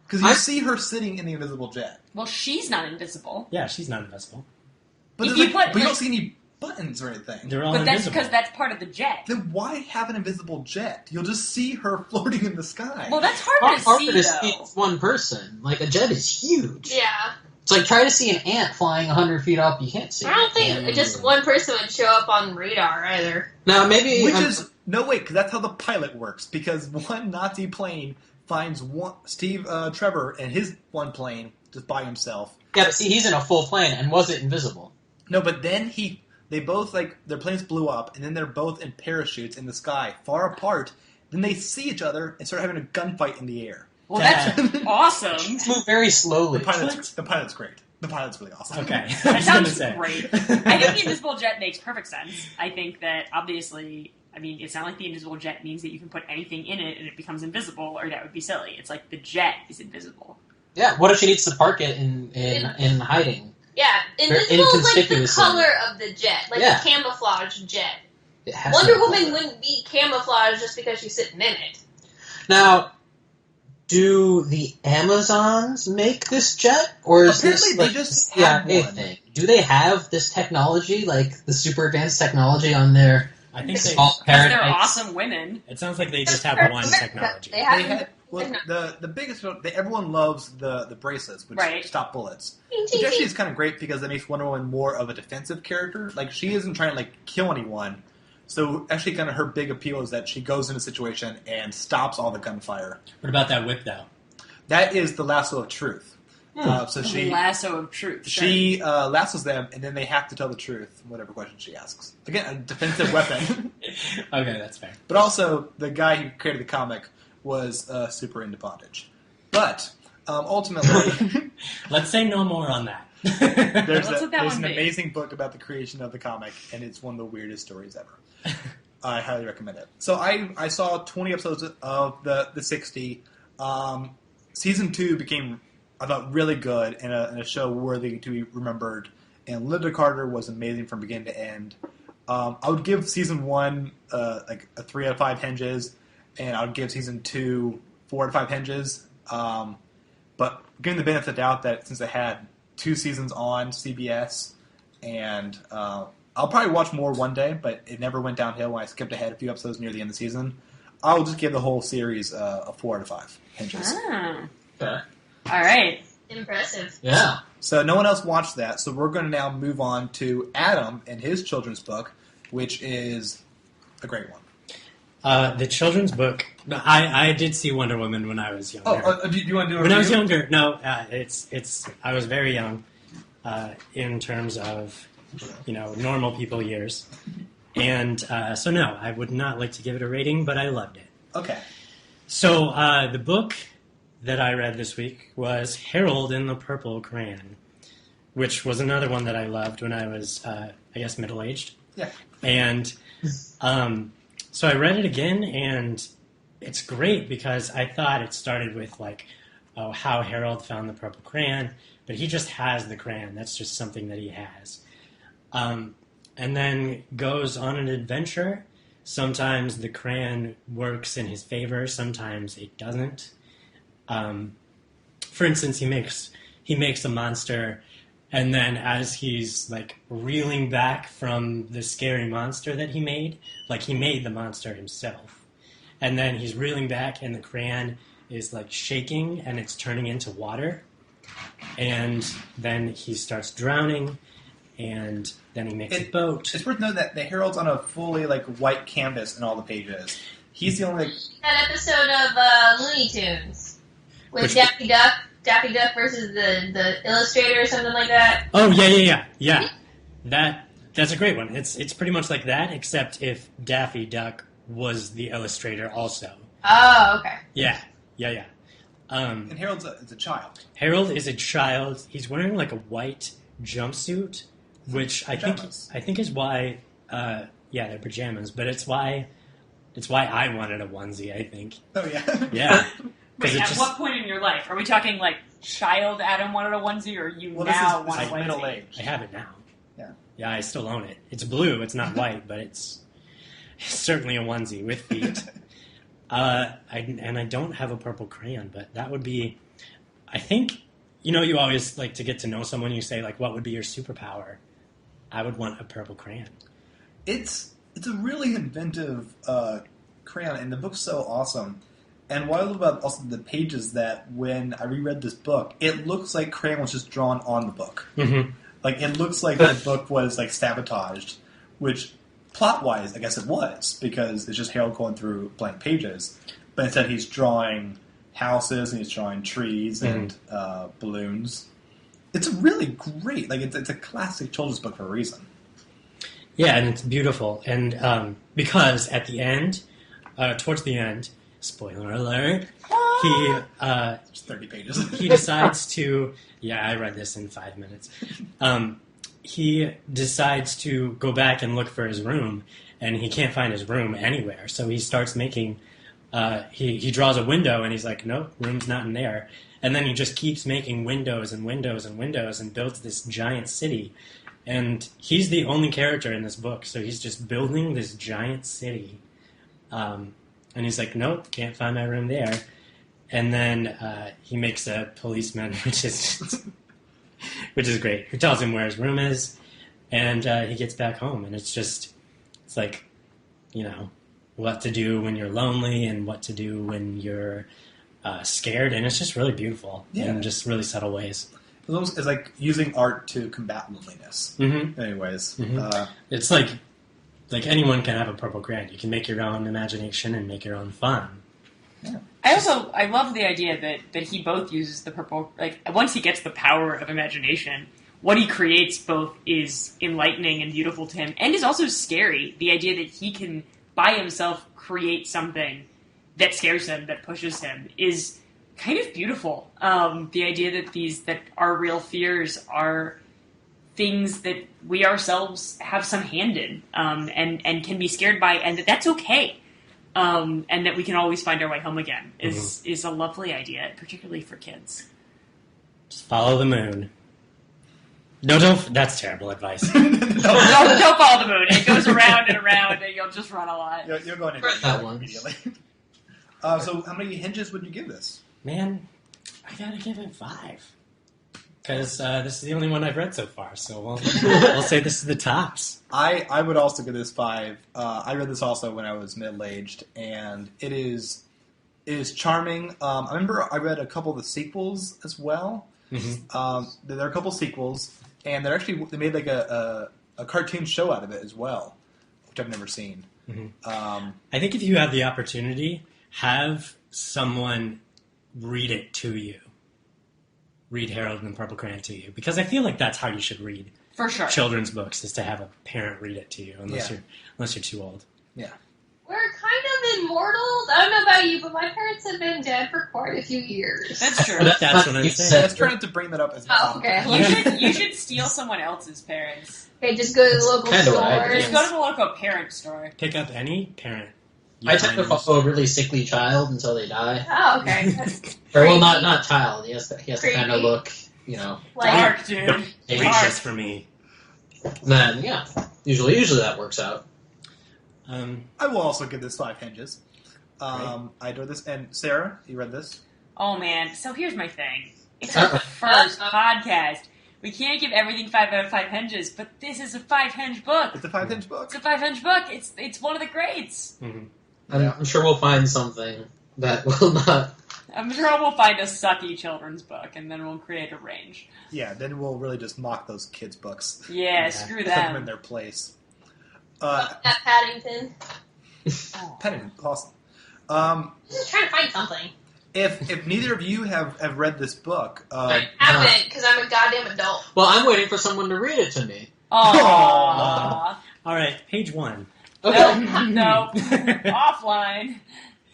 [SPEAKER 1] Because you see her sitting in the invisible jet.
[SPEAKER 3] Well, she's not invisible.
[SPEAKER 2] Yeah, she's not invisible.
[SPEAKER 1] But,
[SPEAKER 3] If
[SPEAKER 1] there's,
[SPEAKER 3] you
[SPEAKER 1] like,
[SPEAKER 3] put,
[SPEAKER 1] but you
[SPEAKER 3] like-
[SPEAKER 1] don't see any buttons or anything.
[SPEAKER 2] They're all
[SPEAKER 3] But that's
[SPEAKER 2] invisible.
[SPEAKER 3] because that's part of the jet.
[SPEAKER 1] Then why have an invisible jet? You'll just see her floating in the sky.
[SPEAKER 3] Well, that's harder to see,
[SPEAKER 5] to
[SPEAKER 3] though.
[SPEAKER 5] see one person. Like, a jet is huge.
[SPEAKER 4] Yeah.
[SPEAKER 5] It's like, try to see an ant flying 100 feet up. You can't see
[SPEAKER 4] I don't
[SPEAKER 5] an
[SPEAKER 4] think
[SPEAKER 5] ant.
[SPEAKER 4] just one person would show up on radar either.
[SPEAKER 5] Now, maybe...
[SPEAKER 1] Which is no wait, because that's how the pilot works. Because one Nazi plane finds Steve Trevor and his one plane just by himself.
[SPEAKER 5] Yeah, but see, he's in a full plane and wasn't invisible.
[SPEAKER 1] No, but then they both their planes blew up, and then they're both in parachutes in the sky, far apart. Then they see each other and start having a gunfight in the air.
[SPEAKER 3] Well, that's awesome.
[SPEAKER 5] Just move very slowly.
[SPEAKER 1] The pilot's great. The pilot's really awesome.
[SPEAKER 2] Okay. I
[SPEAKER 3] That
[SPEAKER 2] was gonna
[SPEAKER 3] sounds
[SPEAKER 2] say.
[SPEAKER 3] great. I think the invisible jet makes perfect sense. I think that, obviously, it's not like the invisible jet means that you can put anything in it and it becomes invisible, or that would be silly. It's like the jet is invisible.
[SPEAKER 5] Yeah, what if she needs to park it in hiding?
[SPEAKER 4] Yeah, invisible is like the
[SPEAKER 5] inconspicuously.
[SPEAKER 4] color of the jet, like
[SPEAKER 5] Yeah.
[SPEAKER 4] the camouflage jet.
[SPEAKER 5] It has
[SPEAKER 4] Wonder
[SPEAKER 5] no
[SPEAKER 4] Woman
[SPEAKER 5] color.
[SPEAKER 4] wouldn't be camouflaged just because she's sitting in it.
[SPEAKER 5] Now, do the Amazons make this jet, or is
[SPEAKER 1] Apparently
[SPEAKER 5] this
[SPEAKER 1] they
[SPEAKER 5] like
[SPEAKER 1] just
[SPEAKER 5] the
[SPEAKER 1] had
[SPEAKER 5] CIA
[SPEAKER 1] one.
[SPEAKER 5] thing? Do they have this technology, like the super advanced technology, on their
[SPEAKER 2] I think they.
[SPEAKER 5] small
[SPEAKER 3] Because they're
[SPEAKER 5] parasites?
[SPEAKER 3] awesome women.
[SPEAKER 2] It sounds like they just have one technology.
[SPEAKER 4] They have
[SPEAKER 1] They had the biggest. Everyone loves the bracelets, which
[SPEAKER 3] Right.
[SPEAKER 1] stop bullets. Which actually is kind of great because it makes Wonder Woman more of a defensive character. Like she isn't trying to like kill anyone. So actually, kind of her big appeal is that she goes in a situation and stops all the gunfire.
[SPEAKER 2] What about that whip, though?
[SPEAKER 1] That is the lasso of truth. So
[SPEAKER 3] The
[SPEAKER 1] she
[SPEAKER 3] lasso of truth.
[SPEAKER 1] she lassos them, and then they have to tell the truth, whatever question she asks. Again, a defensive weapon.
[SPEAKER 2] Okay, that's fair.
[SPEAKER 1] But also, the guy who created the comic was super into bondage. But ultimately,
[SPEAKER 2] Let's say no more on that.
[SPEAKER 1] there's
[SPEAKER 3] Let's let that
[SPEAKER 1] there's
[SPEAKER 3] one
[SPEAKER 1] an
[SPEAKER 3] be.
[SPEAKER 1] amazing book about the creation of the comic, and it's one of the weirdest stories ever. I highly recommend it. So I saw 20 episodes of the 60. Season 2 became, I thought, really good and a show worthy to be remembered. And Linda Carter was amazing from beginning to end. I would give season 1 like a 3 out of 5 hinges, and I would give season 2 4 out of 5 hinges. But given the benefit of the doubt that since it had 2 seasons on CBS, and I'll probably watch more one day, but it never went downhill when I skipped ahead a few episodes near the end of the season. I'll just give the whole series a 4 out of 5 hinges.
[SPEAKER 3] Ah.
[SPEAKER 5] Okay.
[SPEAKER 3] All right.
[SPEAKER 4] Impressive.
[SPEAKER 5] Yeah.
[SPEAKER 1] So no one else watched that, so we're going to now move on to Adam and his children's book, which is a great one.
[SPEAKER 2] The children's book. I did see Wonder Woman when I was younger.
[SPEAKER 1] Do you want to do a
[SPEAKER 2] When I was
[SPEAKER 1] review?
[SPEAKER 2] younger, no, it's. I was very young, in terms of, normal people years, and so no, I would not like to give it a rating, but I loved it.
[SPEAKER 1] Okay.
[SPEAKER 2] So the book that I read this week was Harold and the Purple Crayon, which was another one that I loved when I was, I guess, middle-aged.
[SPEAKER 1] Yeah.
[SPEAKER 2] And so I read it again, and it's great because I thought it started with, how Harold found the purple crayon, but he just has the crayon. That's just something that he has. And then goes on an adventure. Sometimes the crayon works in his favor, sometimes it doesn't. For instance, he makes a monster, and then as he's reeling back from the scary monster that he made the monster himself, and then he's reeling back, and the crayon is shaking, and it's turning into water, and then he starts drowning, and then he makes a boat.
[SPEAKER 1] It's worth noting that the Herald's on a fully white canvas in all the pages. He's the only
[SPEAKER 4] That episode of Looney Tunes with
[SPEAKER 2] Which-
[SPEAKER 4] Daffy Duck versus the illustrator or something like that.
[SPEAKER 2] Oh yeah. That's a great one. It's pretty much like that, except if Daffy Duck was the illustrator also.
[SPEAKER 4] Oh, okay.
[SPEAKER 2] Yeah.
[SPEAKER 1] and Harold's a child.
[SPEAKER 2] Harold is a child. He's wearing a white jumpsuit, which
[SPEAKER 1] Pajamas.
[SPEAKER 2] I think is why. They're pajamas, but it's why I wanted a onesie. I think.
[SPEAKER 1] Oh yeah.
[SPEAKER 2] Yeah.
[SPEAKER 3] Wait,
[SPEAKER 2] 'Cause it
[SPEAKER 3] at
[SPEAKER 2] just-
[SPEAKER 3] what point in your life? Are we talking child Adam wanted a onesie, or you
[SPEAKER 1] Well,
[SPEAKER 3] now
[SPEAKER 1] this
[SPEAKER 3] want a
[SPEAKER 1] is
[SPEAKER 3] onesie?
[SPEAKER 1] middle age.
[SPEAKER 2] I have it now.
[SPEAKER 1] Yeah.
[SPEAKER 2] Yeah, I still own it. It's blue. It's not white, but it's certainly a onesie with feet. I don't have a purple crayon, but that would be. I think you always like to get to know someone. You say what would be your superpower? I would want a purple crayon.
[SPEAKER 1] It's a really inventive crayon, and the book's so awesome. And what I love about also the pages that when I reread this book, it looks like crayon was just drawn on the book.
[SPEAKER 2] Mm-hmm.
[SPEAKER 1] It looks like the book was sabotaged, which plot-wise, I guess it was, because it's just Harold going through blank pages. But instead, he's drawing houses and he's drawing trees and balloons. It's really great. It's a classic children's book for a reason.
[SPEAKER 2] Yeah, and it's beautiful. And because at the end, towards the end, spoiler alert, he
[SPEAKER 1] It's 30 pages.
[SPEAKER 2] he decides to. Yeah, I read this in 5 minutes. He decides to go back and look for his room, and he can't find his room anywhere. So he starts making. He draws a window, and he's like, "Nope, room's not in there." And then he just keeps making windows and windows and windows and builds this giant city. And he's the only character in this book, so he's just building this giant city. And he's like, nope, can't find my room there. And then he makes a policeman, which is great, who tells him where his room is. And he gets back home, and it's like, what to do when you're lonely and what to do when you're scared. And it's just really beautiful in just really subtle ways.
[SPEAKER 1] It's like using art to combat loneliness.
[SPEAKER 2] Mm-hmm.
[SPEAKER 1] Anyways.
[SPEAKER 2] Mm-hmm. It's like anyone can have a purple crayon. You can make your own imagination and make your own fun.
[SPEAKER 1] Yeah.
[SPEAKER 3] I love the idea that he both uses the purple, like, once he gets the power of imagination, what he creates both is enlightening and beautiful to him, and is also scary. The idea that he can, by himself, create something that scares him, that pushes him, is kind of beautiful. The idea that our real fears are things that we ourselves have some hand in, and can be scared by, and that's okay. And that we can always find our way home again is a lovely idea, particularly for kids.
[SPEAKER 2] Just follow the moon. No, don't. That's terrible advice.
[SPEAKER 3] Don't follow the moon. It goes around and around, and you'll just run a lot.
[SPEAKER 1] You're going into
[SPEAKER 5] that one
[SPEAKER 1] immediately. So, how many hinges would you give this?
[SPEAKER 2] Man, I gotta give it 5. Because this is the only one I've read so far, so we'll say this is the tops.
[SPEAKER 1] I would also give this 5. I read this also when I was middle-aged, and it is charming. I remember I read a couple of the sequels as well. Mm-hmm. There are a couple sequels, and they made like a cartoon show out of it as well, which I've never seen.
[SPEAKER 2] Mm-hmm. I think if you have the opportunity, have someone read it to you. Read Harold and the Purple Crayon to you, because I feel like that's how you should read
[SPEAKER 3] for sure
[SPEAKER 2] children's books, is to have a parent read it to you, unless you're too old.
[SPEAKER 1] Yeah.
[SPEAKER 4] We're kind of immortals. I don't know about you, but my parents have been dead for quite a few years.
[SPEAKER 3] That's true.
[SPEAKER 2] That's what I'm saying.
[SPEAKER 1] Let's try not to bring that up as
[SPEAKER 4] Oh, okay.
[SPEAKER 3] You should steal someone else's parents.
[SPEAKER 4] Okay, just go to the local
[SPEAKER 5] Kinda what I
[SPEAKER 4] store.
[SPEAKER 5] did.
[SPEAKER 3] Just go to the local parent store.
[SPEAKER 2] Pick up any parent.
[SPEAKER 5] I tend to follow a really sickly child until they die.
[SPEAKER 4] Oh, okay. That's
[SPEAKER 5] Or, well,
[SPEAKER 4] creepy.
[SPEAKER 5] not child. He has to kind
[SPEAKER 4] Creepy.
[SPEAKER 5] of look,
[SPEAKER 3] Dark, dude.
[SPEAKER 2] Read
[SPEAKER 3] Dark.
[SPEAKER 2] this for me.
[SPEAKER 5] Then, yeah. Usually that works out.
[SPEAKER 1] I will also give this 5 hinges. I adore this. And Sarah, you read this?
[SPEAKER 3] Oh man, so here's my thing. It's our first podcast. We can't give everything 5 out of 5 hinges, but this is a 5-hinge book.
[SPEAKER 1] It's a 5-hinge book.
[SPEAKER 3] It's a 5-hinge book. It's one of the greats.
[SPEAKER 2] Mm-hmm.
[SPEAKER 5] I'm sure we'll find something that will not...
[SPEAKER 3] I'm sure we'll find a sucky children's book, and then we'll create a range.
[SPEAKER 1] Yeah, then we'll really just mock those kids' books.
[SPEAKER 3] Yeah, screw
[SPEAKER 1] Put them in
[SPEAKER 3] them.
[SPEAKER 1] their place.
[SPEAKER 4] At Paddington.
[SPEAKER 1] Paddington, awesome.
[SPEAKER 4] Just trying to find something.
[SPEAKER 1] If neither of you have read this book,
[SPEAKER 4] I haven't, because I'm a goddamn adult.
[SPEAKER 5] Well, I'm waiting for someone to read it to me.
[SPEAKER 3] Aww.
[SPEAKER 2] All right, page 1.
[SPEAKER 5] Okay.
[SPEAKER 3] No. Offline.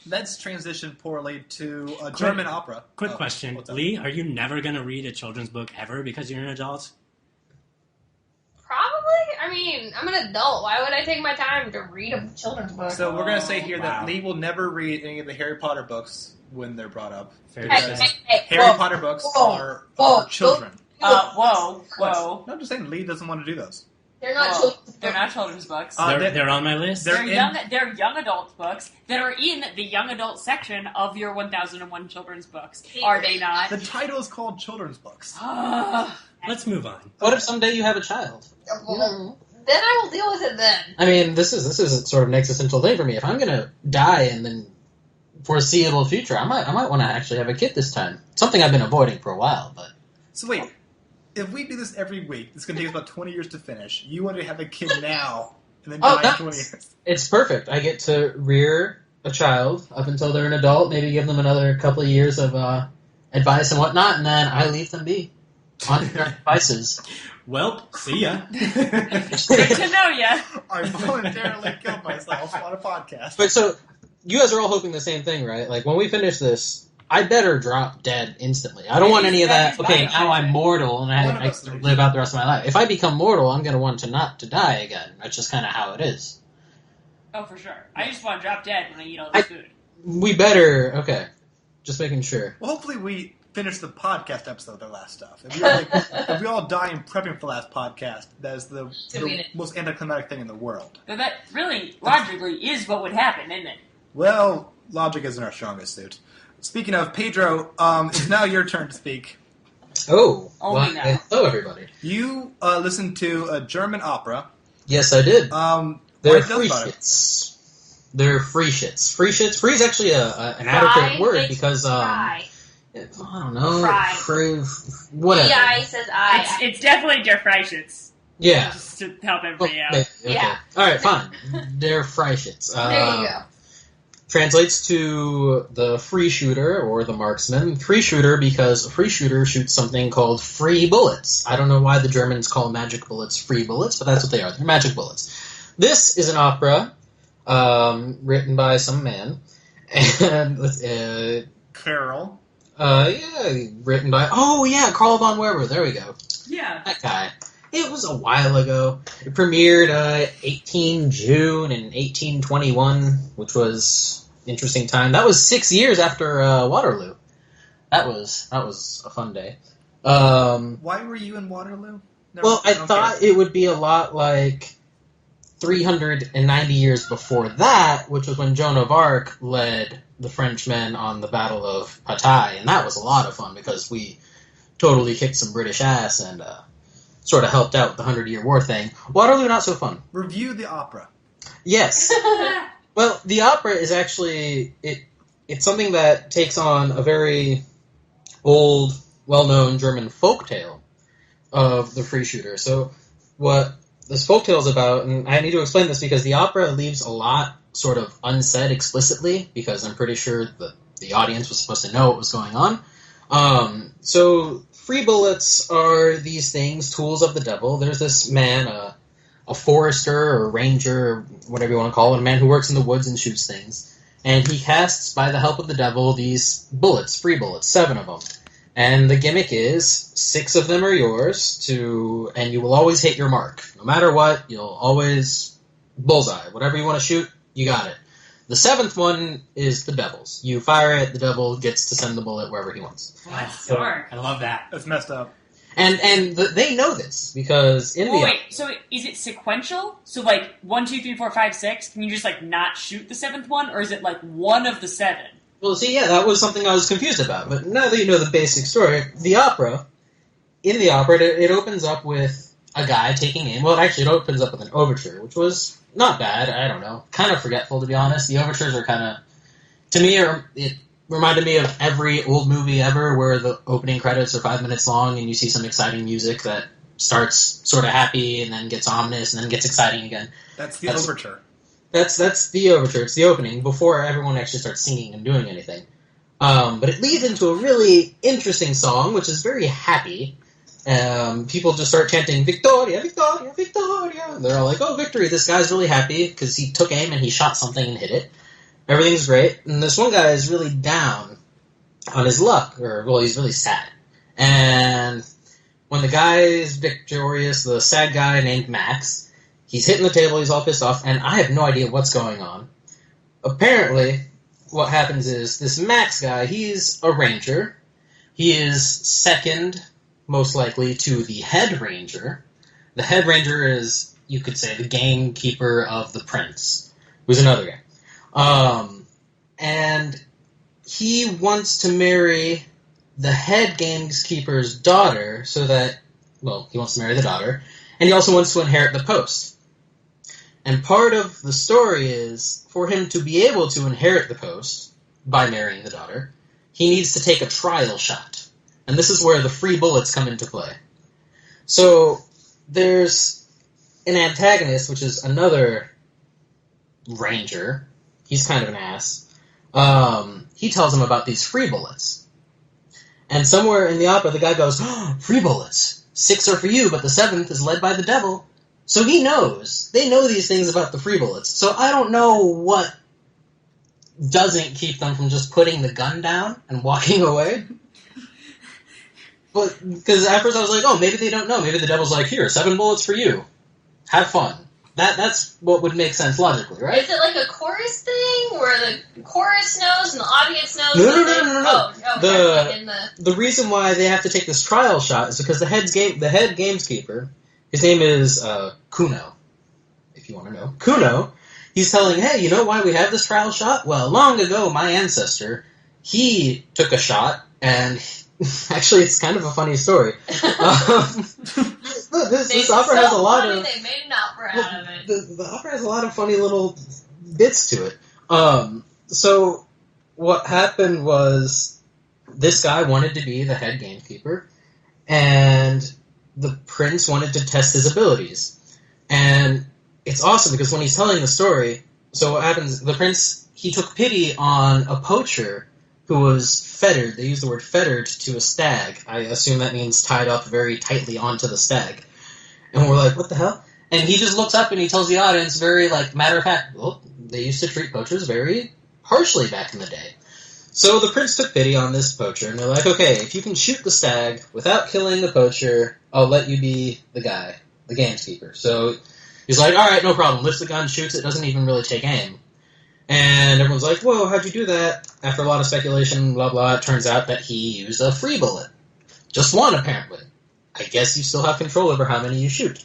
[SPEAKER 1] let's transition poorly to a German opera.
[SPEAKER 2] Quick question.
[SPEAKER 1] What's up?
[SPEAKER 2] Lee, are you never going to read a children's book ever because you're an adult?
[SPEAKER 4] Probably. I mean, I'm an adult. Why would I take my time to read a children's book?
[SPEAKER 1] So we're going to say here that
[SPEAKER 2] Wow.
[SPEAKER 1] Lee will never read any of the Harry Potter books when they're brought up.
[SPEAKER 2] Fair
[SPEAKER 1] Because
[SPEAKER 2] to say.
[SPEAKER 1] Harry
[SPEAKER 4] whoa,
[SPEAKER 1] Potter books
[SPEAKER 4] whoa,
[SPEAKER 1] are
[SPEAKER 4] whoa,
[SPEAKER 1] for children.
[SPEAKER 3] Whoa.
[SPEAKER 1] No, I'm just saying Lee doesn't want to do those.
[SPEAKER 4] They're not
[SPEAKER 3] Whoa.
[SPEAKER 4] children's books.
[SPEAKER 3] They're not children's books.
[SPEAKER 2] They're on my list.
[SPEAKER 1] they're
[SPEAKER 3] They're young adult books that are in the young adult section of your 1001 children's books. Are they not?
[SPEAKER 1] The title is called children's books.
[SPEAKER 2] Let's move on.
[SPEAKER 5] What if someday you have a child?
[SPEAKER 4] Then I will deal with it then.
[SPEAKER 5] I mean, this is a sort of an existential thing for me. If I'm gonna die in the foreseeable future, I might want to actually have a kid this time. Something I've been avoiding for a while, but
[SPEAKER 1] So wait, if we do this every week, it's going to take us about 20 years to finish. You want to have a kid now and then die in 20 years.
[SPEAKER 5] it's perfect. I get to rear a child up until they're an adult, maybe give them another couple of years of advice and whatnot, and then I leave them be on their devices.
[SPEAKER 2] Well, see ya.
[SPEAKER 3] Good to know ya.
[SPEAKER 1] I voluntarily killed myself on a podcast.
[SPEAKER 5] But so, you guys are all hoping the same thing, right? Like, when we finish this, I better drop dead instantly. I don't want any of that, okay, now I'm mortal and I get to live out the rest of my life. If I become mortal, I'm going to want to not to die again. That's just kind of how it is.
[SPEAKER 3] Oh, for sure. I just want to drop dead when I eat all this food.
[SPEAKER 5] We better, okay, just making sure.
[SPEAKER 1] Well, hopefully finish the podcast episode of their last stuff. If we all die in prepping for the last podcast, that is the most anticlimactic thing in the world.
[SPEAKER 3] But that really, logically, is what would happen, isn't it?
[SPEAKER 1] Well, logic isn't our strongest suit. Speaking of, Pedro, it's now your turn to speak.
[SPEAKER 5] Oh,
[SPEAKER 3] Only now.
[SPEAKER 5] Hello, everybody.
[SPEAKER 1] You listened to a German opera.
[SPEAKER 5] Yes, I did. They're Freischutz. They're Freischutz. Freischutz. Free is actually an adequate word because I don't know. Whatever.
[SPEAKER 4] P.I. says I.
[SPEAKER 3] It's definitely Der Freischutz.
[SPEAKER 5] Yeah.
[SPEAKER 3] Just to help everybody out.
[SPEAKER 5] Okay.
[SPEAKER 4] Yeah.
[SPEAKER 5] All right, fine. They're Freischutz.
[SPEAKER 4] There you go.
[SPEAKER 5] Translates to the free shooter or the marksman. Free shooter because a free shooter shoots something called free bullets. I don't know why the Germans call magic bullets free bullets, but that's what they are. They're magic bullets. This is an opera written by some man. And
[SPEAKER 1] Carol.
[SPEAKER 5] Written by... Oh, yeah, Carl von Weber. There we go.
[SPEAKER 3] Yeah.
[SPEAKER 5] That guy. It was a while ago. It premiered 18 June in 1821, which was an interesting time. That was 6 years after Waterloo. That was a fun day.
[SPEAKER 1] Why were you in Waterloo?
[SPEAKER 5] I thought it would be a lot like 390 years before that, which was when Joan of Arc led the Frenchmen on the Battle of Patay, and that was a lot of fun because we totally kicked some British ass and sort of helped out the 100-Year War thing. Waterloo, not so fun.
[SPEAKER 1] Review the opera.
[SPEAKER 5] Yes. Well, the opera is actually... It's something that takes on a very old, well-known German folktale of the free shooter. So what this folktale is about, and I need to explain this because the opera leaves a lot sort of unsaid explicitly, because I'm pretty sure that the audience was supposed to know what was going on. So free bullets are these things, tools of the devil. There's this man, a forester or a ranger, or whatever you want to call it, a man who works in the woods and shoots things. And he casts, by the help of the devil, these bullets, free bullets, 7 of them. And the gimmick is 6 of them are yours, and you will always hit your mark. No matter what, you'll always bullseye. Whatever you want to shoot, you got it. The 7th one is the devil's. You fire it, the devil gets to send the bullet wherever he wants.
[SPEAKER 3] That's smart.
[SPEAKER 2] I love that.
[SPEAKER 1] That's messed up.
[SPEAKER 5] And they know this, because in the...
[SPEAKER 3] Wait, so is it sequential? So, 1, 2, 3, 4, 5, 6, can you just, not shoot the 7th one? Or is it, one of the 7?
[SPEAKER 5] Well, see, yeah, that was something I was confused about. But now that you know the basic story, in the opera, it opens up with a guy taking aim. Well, actually, it opens up with an overture, which was not bad. I don't know. Kind of forgetful, to be honest. The overtures are kind of... To me, it reminded me of every old movie ever where the opening credits are 5 minutes long and you see some exciting music that starts sort of happy and then gets ominous and then gets exciting again.
[SPEAKER 1] That's the overture.
[SPEAKER 5] That's the overture. It's the opening before everyone actually starts singing and doing anything. But it leads into a really interesting song, which is very happy. People just start chanting, Victoria, Victoria, Victoria. And they're all like, oh, victory. This guy's really happy because he took aim and he shot something and hit it. Everything's great. And this one guy is really down on his luck. He's really sad. And when the guy is victorious, the sad guy named Max, he's hitting the table, he's all pissed off, and I have no idea what's going on. Apparently, what happens is this Max guy, he's a ranger. He is second, most likely, to the head ranger. The head ranger is, you could say, the gamekeeper of the prince, who's another guy. And he wants to marry the head gamekeeper's daughter so that, he wants to marry the daughter, and he also wants to inherit the post. And part of the story is, for him to be able to inherit the post by marrying the daughter, he needs to take a trial shot. And this is where the free bullets come into play. So, there's an antagonist, which is another ranger. He's kind of an ass. He tells him about these free bullets. And somewhere in the opera, the guy goes, free bullets. 6 are for you, but the 7th is led by the devil. So he knows. They know these things about the free bullets. So I don't know what doesn't keep them from just putting the gun down and walking away. But, because at first I was like, maybe they don't know. Maybe the devil's like, here, 7 bullets for you. Have fun. That's what would make sense logically, right?
[SPEAKER 4] Is it like a chorus thing where the chorus knows and the audience knows?
[SPEAKER 5] No.
[SPEAKER 4] Oh,
[SPEAKER 5] The reason why they have to take this trial shot is because the head gameskeeper, his name is Kuno, if you want to know. Kuno, he's telling, hey, you know why we have this trial shot? Well, long ago, my ancestor, he took a shot, and actually, it's kind of a funny story. This opera has a lot of...
[SPEAKER 4] They made an opera out of it.
[SPEAKER 5] The opera has a lot of funny little bits to it. So what happened was this guy wanted to be the head gamekeeper, and the prince wanted to test his abilities. And it's awesome because when he's telling the story, so what happens, the prince, he took pity on a poacher who was fettered. They use the word fettered to a stag. I assume that means tied up very tightly onto the stag. And we're like, what the hell? And he just looks up and he tells the audience very, like, matter of fact, well, they used to treat poachers very harshly back in the day. So the prince took pity on this poacher, and they're like, okay, if you can shoot the stag without killing the poacher, I'll let you be the guy, the gameskeeper. So he's like, all right, no problem. Lifts the gun, shoots it, doesn't even really take aim. And everyone's like, whoa, how'd you do that? After a lot of speculation, blah, blah, it turns out that he used a free bullet. Just one, apparently. I guess you still have control over how many you shoot.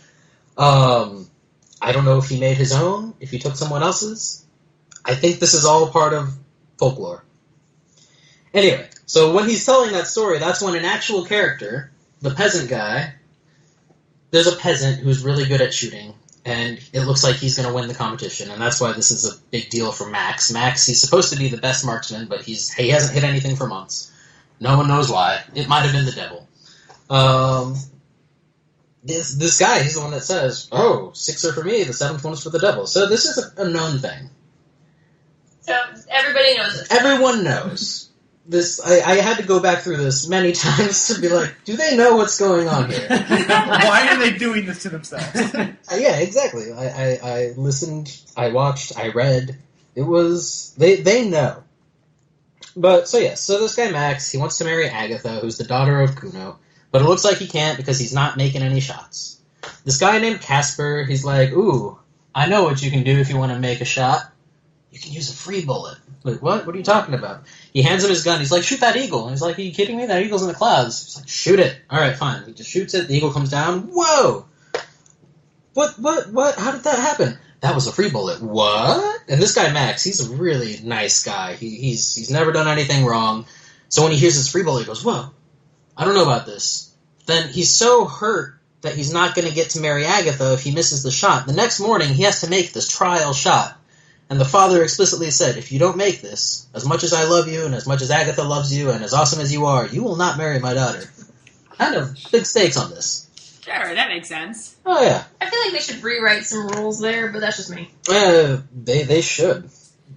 [SPEAKER 5] I don't know if he made his own, if he took someone else's. I think this is all part of folklore. Anyway, so when he's telling that story, that's when an actual character, the peasant guy, there's a peasant who's really good at shooting, and it looks like he's going to win the competition, and that's why this is a big deal for Max. Max, he's supposed to be the best marksman, but he hasn't hit anything for months. No one knows why. It might have been the devil. This guy, he's the one that says, oh, 6 are for me, the 7th one is for the devil. So this is a known thing.
[SPEAKER 4] So everybody knows it.
[SPEAKER 5] Everyone knows. This I had to go back through this many times to be like, do they know what's going on here?
[SPEAKER 1] Why are they doing this to themselves?
[SPEAKER 5] Yeah, exactly. I listened, I watched, I read. It was... They know. But, so yes, so this guy Max, he wants to marry Agatha, who's the daughter of Kuno, but it looks like he can't because he's not making any shots. This guy named Casper, he's like, ooh, I know what you can do if you want to make a shot. You can use a free bullet. Like, what? What are you talking about? He hands him his gun. He's like, shoot that eagle. And he's like, are you kidding me? That eagle's in the clouds. He's like, shoot it. All right, fine. He just shoots it. The eagle comes down. Whoa! What? How did that happen? That was a free bullet. What? And this guy, Max, he's a really nice guy. He's never done anything wrong. So when he hears his free bullet, he goes, whoa, I don't know about this. Then he's so hurt that he's not going to get to marry Agatha if he misses the shot. The next morning, he has to make this trial shot. And the father explicitly said, if you don't make this, as much as I love you and as much as Agatha loves you and as awesome as you are, you will not marry my daughter. Kind of big stakes on this.
[SPEAKER 3] Sure, that makes sense.
[SPEAKER 5] Oh, yeah.
[SPEAKER 4] I feel like they should rewrite some rules there, but that's just me.
[SPEAKER 5] They should.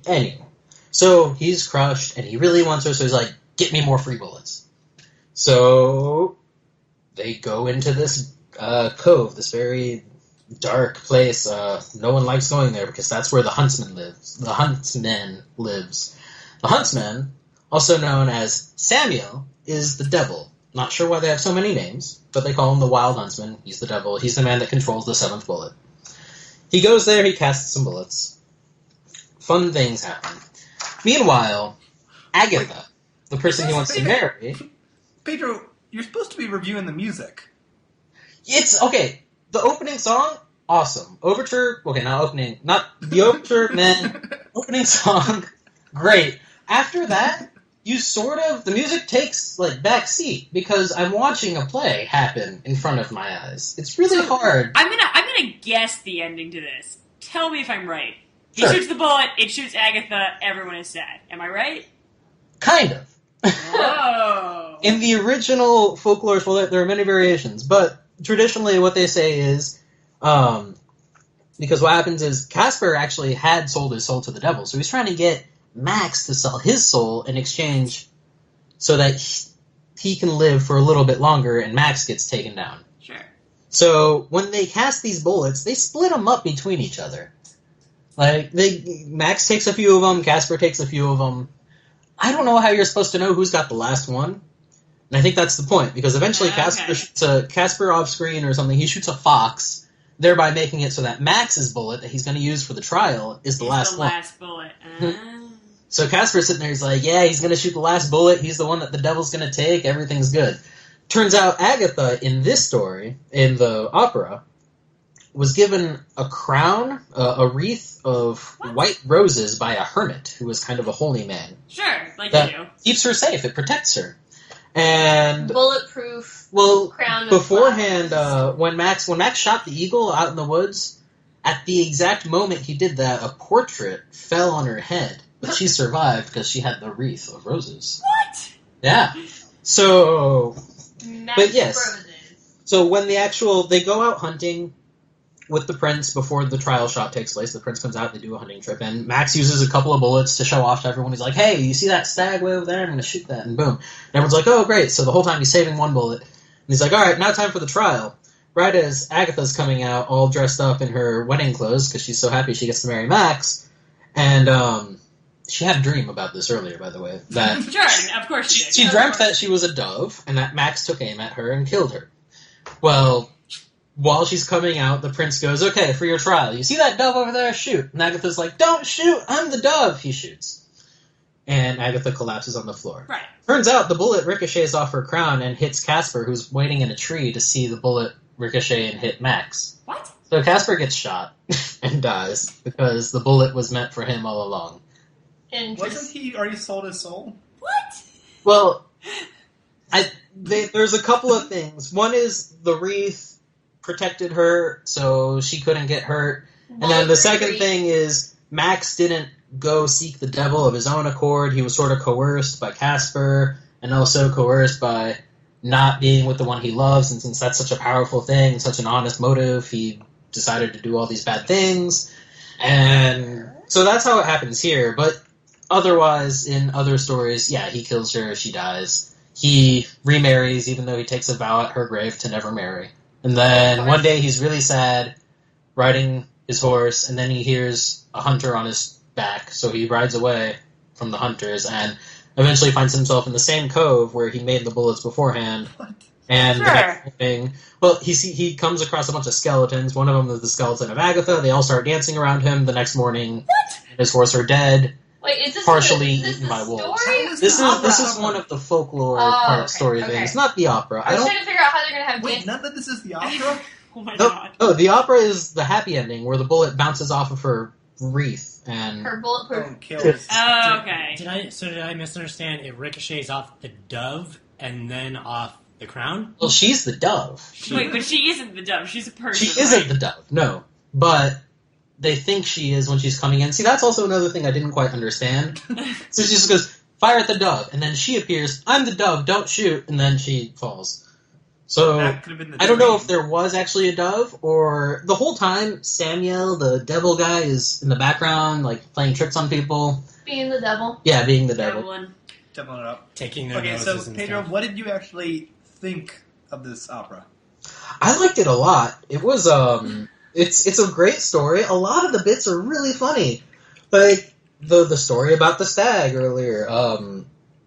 [SPEAKER 5] Anyway. So he's crushed and he really wants her, so he's like, get me more free bullets. So they go into this cove, this very dark place. No one likes going there because that's where the huntsman lives. The huntsman, also known as Samuel, is the devil. Not sure why they have so many names, but they call him the Wild Huntsman. He's the devil. He's the man that controls the 7th bullet. He goes there, he casts some bullets. Fun things happen. Meanwhile, Agatha, the person he wants to marry...
[SPEAKER 1] Pedro, you're supposed to be reviewing the music.
[SPEAKER 5] It's, okay, the opening song, awesome. Overture, okay, not the overture, man. Opening song, great. After that, the music takes, like, back seat, because I'm watching a play happen in front of my eyes. It's really hard.
[SPEAKER 3] I'm gonna guess the ending to this. Tell me if I'm right. He
[SPEAKER 5] Sure.
[SPEAKER 3] shoots the bullet, it shoots Agatha, everyone is sad. Am I right?
[SPEAKER 5] Kind of.
[SPEAKER 3] Whoa.
[SPEAKER 5] In the original folklore, well, there are many variations, but traditionally what they say is, because what happens is Casper actually had sold his soul to the devil, so he's trying to get Max to sell his soul in exchange so that he can live for a little bit longer and Max gets taken down.
[SPEAKER 3] Sure.
[SPEAKER 5] So when they cast these bullets, they split them up between each other. Like, Max takes a few of them, Casper takes a few of them. I don't know how you're supposed to know who's got the last one. And I think that's the point, because eventually
[SPEAKER 3] Okay.
[SPEAKER 5] Casper shoots Casper off screen or something, he shoots a fox, thereby making it so that Max's bullet that he's going to use for the trial is the last one.
[SPEAKER 3] last bullet.
[SPEAKER 5] So Casper's sitting there, he's like, yeah, he's going to shoot the last bullet, he's the one that the devil's going to take, everything's good. Turns out Agatha, in this story, in the opera, was given a crown, a wreath of white roses by a hermit, who was kind of a holy man.
[SPEAKER 3] Sure, like
[SPEAKER 5] that
[SPEAKER 3] you do.
[SPEAKER 5] Keeps her safe, it protects her. And
[SPEAKER 4] bulletproof crown.
[SPEAKER 5] Beforehand, when Max shot the eagle out in the woods, at the exact moment he did that, a portrait fell on her head, but she survived because she had the wreath of roses.
[SPEAKER 3] What?
[SPEAKER 5] Yeah. So,
[SPEAKER 4] Max
[SPEAKER 5] but yes.
[SPEAKER 4] Roses.
[SPEAKER 5] So when they go out hunting with the prince before the trial shot takes place. The prince comes out, they do a hunting trip, and Max uses a couple of bullets to show off to everyone. He's like, hey, you see that stag way over there? I'm going to shoot that, and boom. And everyone's like, oh, great. So the whole time he's saving one bullet. And he's like, all right, now time for the trial. Right as Agatha's coming out, all dressed up in her wedding clothes, because she's so happy she gets to marry Max, and she had a dream about this earlier, by the way. That
[SPEAKER 3] sure, of course she did.
[SPEAKER 5] She dreamt that she was a dove, and that Max took aim at her and killed her. Well, while she's coming out, the prince goes, okay, for your trial, you see that dove over there? Shoot. And Agatha's like, don't shoot, I'm the dove. He shoots. And Agatha collapses on the floor.
[SPEAKER 3] Right.
[SPEAKER 5] Turns out the bullet ricochets off her crown and hits Casper, who's waiting in a tree to see the bullet ricochet and hit Max.
[SPEAKER 3] What?
[SPEAKER 5] So Casper gets shot and dies because the bullet was meant for him all along.
[SPEAKER 1] Wasn't he already sold his soul?
[SPEAKER 3] What?
[SPEAKER 5] Well, there's a couple of things. One is the wreath protected her, so she couldn't get hurt. And then the second thing is Max didn't go seek the devil of his own accord. He was sort of coerced by Casper, and also coerced by not being with the one he loves. And since that's such a powerful thing, such an honest motive, he decided to do all these bad things. And so that's how it happens here. But otherwise, in other stories, yeah, he kills her, she dies. He remarries, even though he takes a vow at her grave to never marry. And then one day he's really sad, riding his horse, and then he hears a hunter on his back, so he rides away from the hunters, and eventually finds himself in the same cove where he made the bullets beforehand.
[SPEAKER 1] What?
[SPEAKER 5] And
[SPEAKER 3] Sure.
[SPEAKER 5] the next thing, well, he comes across a bunch of skeletons. One of them is the skeleton of Agatha. They all start dancing around him. The next morning, his horse are dead.
[SPEAKER 4] Wait, is this
[SPEAKER 5] partially
[SPEAKER 4] this
[SPEAKER 5] eaten by wolves.
[SPEAKER 4] story?
[SPEAKER 5] This is one of the folklore part story
[SPEAKER 4] okay.
[SPEAKER 5] things, not the opera.
[SPEAKER 4] I was trying to figure out how they're gonna have
[SPEAKER 1] Wait,
[SPEAKER 4] dance.
[SPEAKER 1] none of this is the opera?
[SPEAKER 3] Oh my
[SPEAKER 5] No,
[SPEAKER 3] god.
[SPEAKER 5] oh, the opera is the happy ending where the bullet bounces off of her wreath and
[SPEAKER 4] Her bulletproof.
[SPEAKER 1] Don't kill us.
[SPEAKER 3] Oh, okay.
[SPEAKER 2] Did I misunderstand? It ricochets off the dove and then off the crown?
[SPEAKER 5] well, she's the dove.
[SPEAKER 3] Wait, but she isn't the dove. She's a person.
[SPEAKER 5] She isn't
[SPEAKER 3] right?
[SPEAKER 5] the dove, no. But they think she is when she's coming in. See, that's also another thing I didn't quite understand. So she just goes, fire at the dove, and then she appears, I'm the dove, don't shoot, and then she falls. So,
[SPEAKER 1] That could have been the
[SPEAKER 5] I don't know
[SPEAKER 1] dream.
[SPEAKER 5] if there was actually a dove, or the whole time Samuel, the devil guy, is in the background, like, playing tricks on people.
[SPEAKER 4] Being the devil.
[SPEAKER 5] Yeah, being the devil.
[SPEAKER 3] Evelyn.
[SPEAKER 1] Doubling it up.
[SPEAKER 2] Taking their
[SPEAKER 1] Okay, so
[SPEAKER 2] noses and
[SPEAKER 1] Pedro,
[SPEAKER 2] stuff.
[SPEAKER 1] what did you actually think of this opera?
[SPEAKER 5] I liked it a lot. It was, it's a great story. A lot of the bits are really funny. Like, the story about the stag earlier,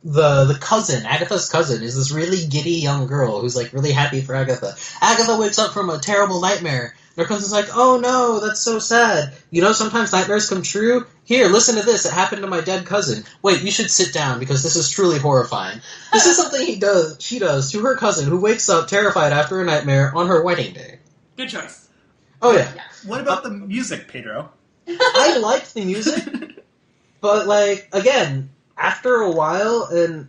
[SPEAKER 5] the cousin, Agatha's cousin, is this really giddy young girl who's, like, really happy for Agatha. Agatha wakes up from a terrible nightmare. And her cousin's like, oh no, that's so sad. You know, sometimes nightmares come true. Here, listen to this. It happened to my dead cousin. Wait, you should sit down because this is truly horrifying. This is something she does to her cousin who wakes up terrified after a nightmare on her wedding day.
[SPEAKER 3] Good choice.
[SPEAKER 5] Oh yeah.
[SPEAKER 1] What about the music, Pedro?
[SPEAKER 5] I liked the music, but, like, again, after a while, and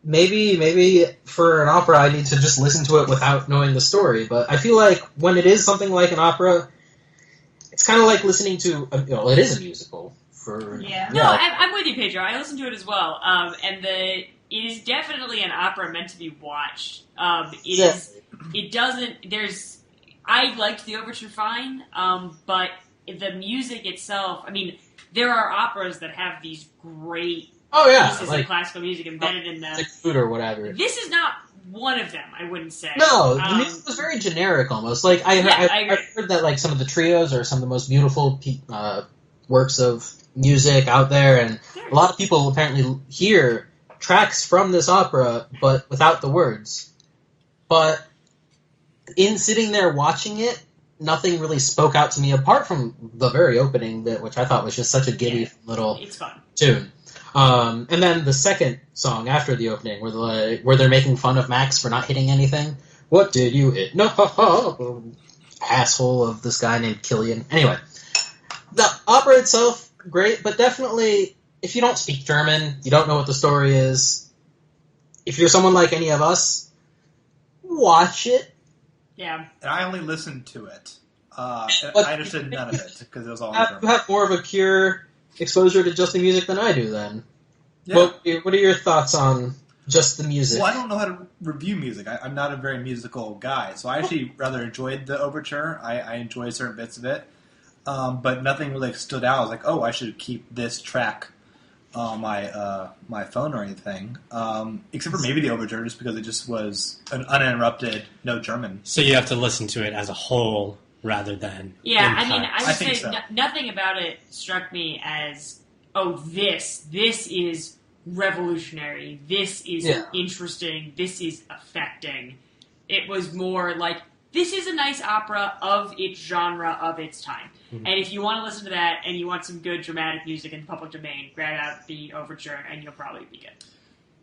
[SPEAKER 5] maybe for an opera I need to just listen to it without knowing the story, but I feel like when it is something like an opera, it's kind of like listening to, it is a musical.
[SPEAKER 4] Yeah.
[SPEAKER 3] No, I'm with you, Pedro. I listened to it as well. It is definitely an opera meant to be watched. It doesn't, I liked the overture fine, but the music itself, I mean, there are operas that have these great
[SPEAKER 5] Oh yeah,
[SPEAKER 3] pieces
[SPEAKER 5] like
[SPEAKER 3] of classical music embedded in them.
[SPEAKER 5] like food or whatever.
[SPEAKER 3] This is not one of them, I wouldn't say.
[SPEAKER 5] No, the music was very generic almost. Like I
[SPEAKER 3] agree.
[SPEAKER 5] heard that like some of the trios are some of the most beautiful works of music out there, and a lot of people apparently hear tracks from this opera, but without the words. But in sitting there watching it, nothing really spoke out to me apart from the very opening bit, which I thought was just such a giddy little
[SPEAKER 3] It's fun.
[SPEAKER 5] tune. And then the second song after the opening, where they're making fun of Max for not hitting anything. What did you hit? No, asshole of this guy named Killian. Anyway, the opera itself, great, but definitely, if you don't speak German, you don't know what the story is, if you're someone like any of us, watch it.
[SPEAKER 3] Yeah.
[SPEAKER 1] And I only listened to it. I understood none of it, because it was all in
[SPEAKER 5] You
[SPEAKER 1] German.
[SPEAKER 5] have more of a pure exposure to just the music than I do, then.
[SPEAKER 1] Yeah.
[SPEAKER 5] What are your thoughts on just the music?
[SPEAKER 1] Well, I don't know how to review music. I'm not a very musical guy, so I actually rather enjoyed the overture. I enjoyed certain bits of it, but nothing really stood out. I was like, oh, I should keep this track on my phone or anything, except for maybe the overture, just because it just was an uninterrupted, no German.
[SPEAKER 2] So you have to listen to it as a whole rather than
[SPEAKER 3] Yeah,
[SPEAKER 2] in
[SPEAKER 3] I mean,
[SPEAKER 2] parts.
[SPEAKER 3] I would
[SPEAKER 1] think
[SPEAKER 3] say
[SPEAKER 1] so.
[SPEAKER 3] nothing about it struck me as, oh, this is revolutionary, this is interesting, this is affecting. It was more like, this is a nice opera of its genre, of its time.
[SPEAKER 2] Mm-hmm.
[SPEAKER 3] And if you want to listen to that, and you want some good dramatic music in the public domain, grab out the overture, and you'll probably be good.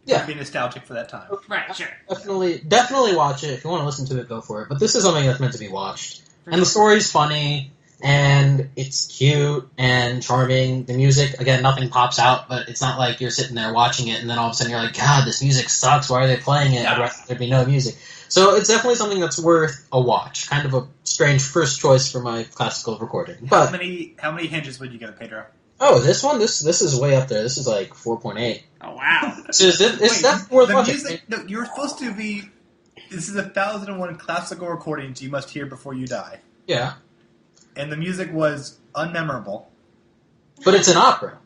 [SPEAKER 5] Yeah.
[SPEAKER 1] Be nostalgic for that time.
[SPEAKER 3] Right, sure.
[SPEAKER 5] Definitely watch it. If you want to listen to it, go for it. But this is something that's meant to be watched.
[SPEAKER 3] For
[SPEAKER 5] And the
[SPEAKER 3] sure.
[SPEAKER 5] story's funny, and it's cute and charming. The music, again, nothing pops out, but it's not like you're sitting there watching it, and then all of a sudden you're like, God, this music sucks. Why are they playing it? I'd rather there be no music. So it's definitely something that's worth a watch. Kind of a strange first choice for my classical recording. But
[SPEAKER 1] How many hinges would you give it, Pedro?
[SPEAKER 5] oh, this one, this is way up there. This is like 4.8.
[SPEAKER 3] Oh, wow.
[SPEAKER 5] So it's definitely worth
[SPEAKER 1] the
[SPEAKER 5] watching.
[SPEAKER 1] music, no, you're supposed to be... This is 1,001 classical recordings you must hear before you die.
[SPEAKER 5] Yeah,
[SPEAKER 1] And the music was unmemorable.
[SPEAKER 5] but it's an opera.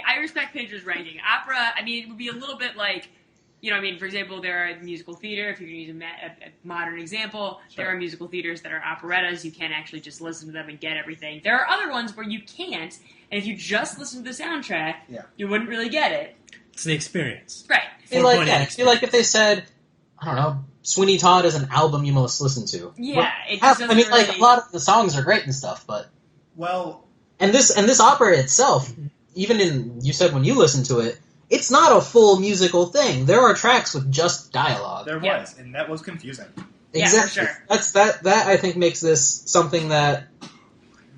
[SPEAKER 3] I respect Pedro's ranking. Opera, I mean, it would be a little bit like, for example, there are musical theater. If you're going to use a modern example,
[SPEAKER 1] Sure.
[SPEAKER 3] there are musical theaters that are operettas. You can't actually just listen to them and get everything. There are other ones where you can't, and if you just listen to the soundtrack, you wouldn't really get it.
[SPEAKER 2] It's the experience.
[SPEAKER 3] Right.
[SPEAKER 5] I feel like if they said, I don't know, Sweeney Todd is an album you must listen to.
[SPEAKER 3] Yeah, it just doesn't
[SPEAKER 5] like
[SPEAKER 3] really...
[SPEAKER 5] a lot of the songs are great and stuff, but
[SPEAKER 1] Well,
[SPEAKER 5] and this opera itself, even you said when you listen to it, it's not a full musical thing. There are tracks with just dialogue.
[SPEAKER 1] there
[SPEAKER 3] Yeah.
[SPEAKER 1] was, and that was confusing.
[SPEAKER 3] Yeah, for
[SPEAKER 5] Exactly.
[SPEAKER 3] sure.
[SPEAKER 5] That I think makes this something that,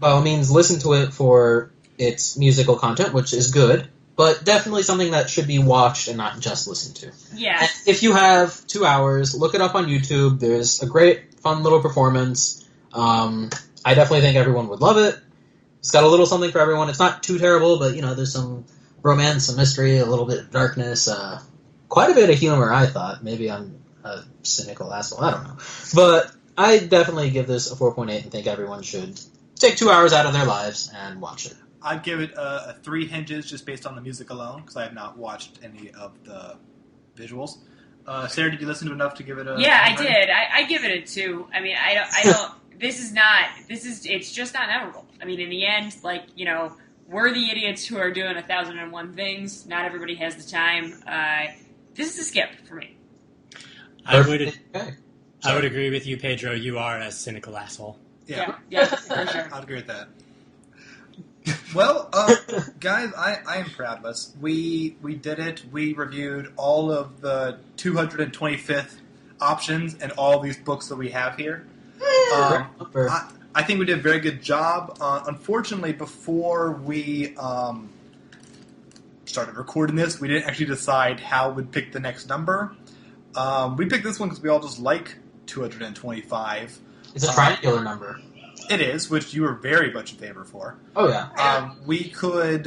[SPEAKER 5] by all means, listen to it for its musical content, which is good, but definitely something that should be watched and not just listened to.
[SPEAKER 3] Yeah.
[SPEAKER 5] And if you have 2 hours, look it up on YouTube. There's a great, fun little performance. I definitely think everyone would love it. It's got a little something for everyone. It's not too terrible, but, there's some romance, some mystery, a little bit of darkness, quite a bit of humor, I thought. Maybe I'm a cynical asshole, I don't know. But I definitely give this a 4.8 and think everyone should take 2 hours out of their lives and watch it.
[SPEAKER 1] I'd give it a 3 hinges just based on the music alone, because I have not watched any of the visuals. Sarah, did you listen to enough to give it a...
[SPEAKER 3] Yeah, I did. I give it a 2. I mean, I don't. It's just not memorable. I mean, in the end, we're the idiots who are doing 1,001 things. Not everybody has the time. This is a skip for me.
[SPEAKER 2] I would
[SPEAKER 5] Okay.
[SPEAKER 2] I would agree with you, Pedro. You are a cynical asshole.
[SPEAKER 1] Yeah,
[SPEAKER 3] Yeah, for sure.
[SPEAKER 1] I'd agree with that. Well, guys, I am proud of us. We did it. We reviewed all of the 225th options and all these books that we have here. I think we did a very good job. Unfortunately, before we started recording this, we didn't actually decide how we'd pick the next number. We picked this one because we all just like 225.
[SPEAKER 5] It's a triangular number.
[SPEAKER 1] It is, which you were very much in favor for.
[SPEAKER 5] Oh, yeah.
[SPEAKER 1] We could...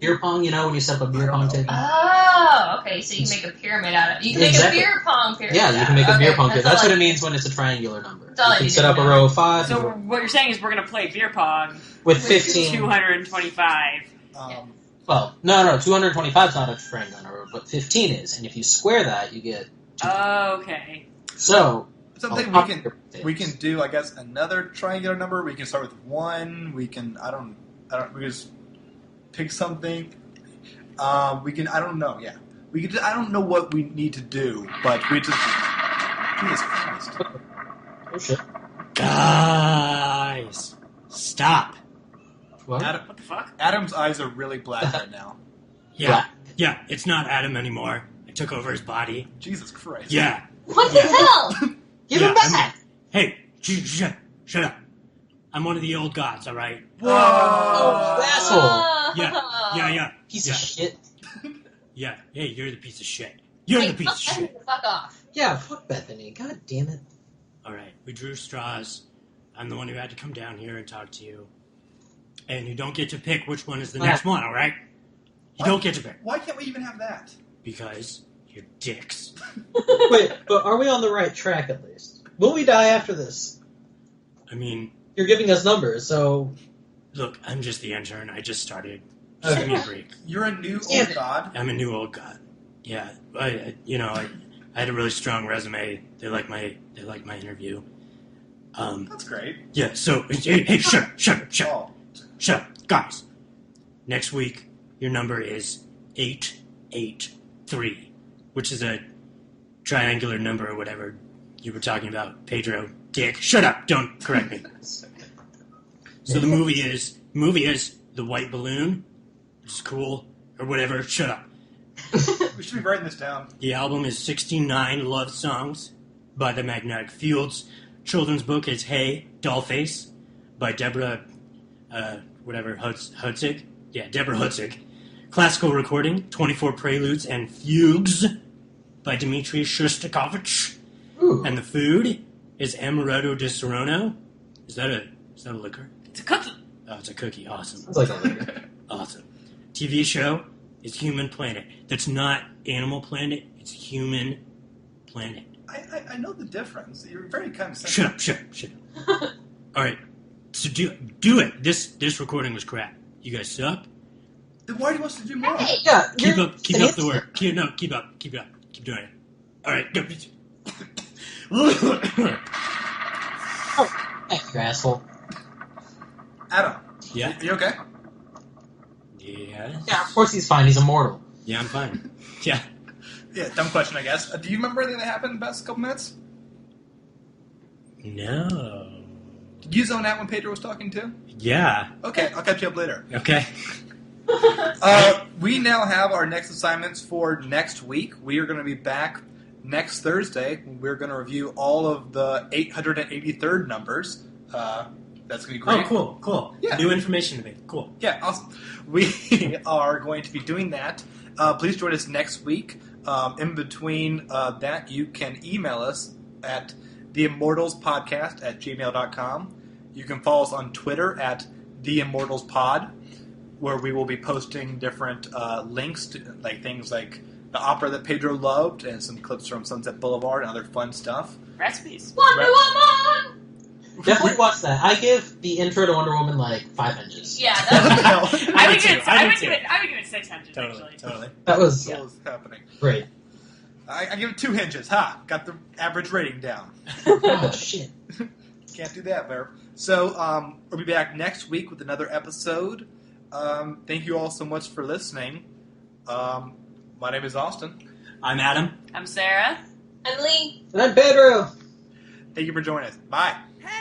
[SPEAKER 5] beer pong, when you set up a beer pong table?
[SPEAKER 4] Oh, okay. So you can make a pyramid out of it. You can
[SPEAKER 5] Exactly.
[SPEAKER 4] make a beer pong pyramid.
[SPEAKER 5] Yeah, you can make a beer pong table. That's
[SPEAKER 4] all
[SPEAKER 5] what
[SPEAKER 4] I
[SPEAKER 5] it means
[SPEAKER 4] need.
[SPEAKER 5] when it's a triangular number.
[SPEAKER 4] That's all
[SPEAKER 5] You
[SPEAKER 4] I
[SPEAKER 5] can
[SPEAKER 4] need
[SPEAKER 5] set
[SPEAKER 4] to
[SPEAKER 5] up a
[SPEAKER 4] know.
[SPEAKER 5] row of 5.
[SPEAKER 3] So what you're saying is we're going to play beer pong
[SPEAKER 5] with 15.
[SPEAKER 3] 225.
[SPEAKER 5] Well, no, 225 is not a triangular number, but 15 is. And if you square that, you get 2.
[SPEAKER 3] Okay.
[SPEAKER 5] So...
[SPEAKER 1] Something we can do, I guess, another triangular number. We can start with 1. We can, we just pick something. I don't know, yeah. I don't know what we need to do, but we just... Jesus Christ.
[SPEAKER 5] Oh shit.
[SPEAKER 2] Guys, stop.
[SPEAKER 5] What?
[SPEAKER 3] What the fuck?
[SPEAKER 1] Adam's eyes are really black right now.
[SPEAKER 2] Yeah, it's not Adam anymore. I took over his body.
[SPEAKER 1] Jesus Christ.
[SPEAKER 2] Yeah.
[SPEAKER 4] What the hell?
[SPEAKER 5] Give him back!
[SPEAKER 2] Hey, shut up. I'm one of the old gods, alright?
[SPEAKER 5] Whoa! Asshole!
[SPEAKER 2] Yeah.
[SPEAKER 5] Piece of shit.
[SPEAKER 2] Yeah, hey, you're the piece of shit. You're the piece of shit.
[SPEAKER 4] Fuck off.
[SPEAKER 5] Yeah, fuck Bethany. God damn it.
[SPEAKER 2] Alright, we drew straws. I'm the one who had to come down here and talk to you. And you don't get to pick which one is the next one, alright? You don't get to pick.
[SPEAKER 1] Why can't we even have that?
[SPEAKER 2] Because you're dicks.
[SPEAKER 5] Wait, but are we on the right track at least? Will we die after this?
[SPEAKER 2] I mean,
[SPEAKER 5] You're giving us numbers, so...
[SPEAKER 2] look, I'm just the intern. I just started. Just give me a break.
[SPEAKER 1] You're a new
[SPEAKER 5] Damn
[SPEAKER 1] old
[SPEAKER 5] it.
[SPEAKER 1] god.
[SPEAKER 2] I'm a new old god. Yeah, I had a really strong resume. They like my interview.
[SPEAKER 1] That's great.
[SPEAKER 2] Yeah. So hey, shut
[SPEAKER 1] Oh,
[SPEAKER 2] up, guys. Next week, your number is 883, which is a triangular number or whatever you were talking about, Pedro. Dick, shut up! Don't correct me. So the movie is The White Balloon, which is cool or whatever. Shut up.
[SPEAKER 1] we should be writing this down.
[SPEAKER 2] The album is 69 love songs by the Magnetic Fields. Children's book is Hey, Dollface by Deborah, Hutzig. Yeah, Deborah Hutzig. Classical recording, 24 Preludes and Fugues by Dmitri Shostakovich.
[SPEAKER 5] Ooh.
[SPEAKER 2] And the food is Amaretto di Serrano. Is that a liquor?
[SPEAKER 3] It's a cookie.
[SPEAKER 2] Oh, it's a cookie. Awesome.
[SPEAKER 5] Sounds like a
[SPEAKER 2] Awesome. TV show is Human Planet. That's not Animal Planet. It's Human Planet.
[SPEAKER 1] I know the difference. You're very condescending.
[SPEAKER 2] Shut up. All right. So do it. This recording was crap. You guys suck.
[SPEAKER 1] Then why do you want us to do more?
[SPEAKER 4] Hey.
[SPEAKER 5] Yeah,
[SPEAKER 2] Keep up the work. Keep up. Keep doing it. All right. Go.
[SPEAKER 5] Thank you, asshole.
[SPEAKER 1] Adam,
[SPEAKER 2] Yeah.
[SPEAKER 1] you okay?
[SPEAKER 2] Yes.
[SPEAKER 5] Yeah, of course he's fine. He's immortal.
[SPEAKER 2] Yeah, I'm fine. Yeah.
[SPEAKER 1] Yeah, dumb question, I guess. Do you remember anything that happened in the past couple minutes?
[SPEAKER 2] No.
[SPEAKER 1] Did you zone out when Pedro was talking too?
[SPEAKER 2] Yeah.
[SPEAKER 1] Okay, I'll catch you up later.
[SPEAKER 2] Okay.
[SPEAKER 1] We now have our next assignments for next week. We are going to be back next Thursday. We're going to review all of the 883rd numbers. That's going to be great.
[SPEAKER 2] Oh, cool.
[SPEAKER 1] Yeah.
[SPEAKER 2] New information to me. Cool.
[SPEAKER 1] Yeah, awesome. We are going to be doing that. Please join us next week. In between that, you can email us at theimmortalspodcast@gmail.com. You can follow us on Twitter at theimmortalspod, where we will be posting different links to like things like the opera that Pedro loved and some clips from Sunset Boulevard and other fun stuff.
[SPEAKER 3] Recipes.
[SPEAKER 4] Wonder Woman!
[SPEAKER 5] Definitely watch that. I give the intro to Wonder Woman like 5 inches.
[SPEAKER 4] Yeah, that's
[SPEAKER 3] I would give
[SPEAKER 2] too.
[SPEAKER 3] it 600.
[SPEAKER 2] Totally.
[SPEAKER 3] Actually.
[SPEAKER 2] Totally.
[SPEAKER 5] That was
[SPEAKER 1] What was happening?
[SPEAKER 5] great.
[SPEAKER 1] I give it 2 hinges. Ha! Got the average rating down.
[SPEAKER 5] Oh, shit.
[SPEAKER 1] Can't do that, Bear. So, we'll be back next week with another episode. Thank you all so much for listening. My name is Austin.
[SPEAKER 2] I'm Adam.
[SPEAKER 3] I'm Sarah.
[SPEAKER 4] I'm Lee.
[SPEAKER 5] And I'm Pedro.
[SPEAKER 1] Thank you for joining us. Bye.
[SPEAKER 6] Hey!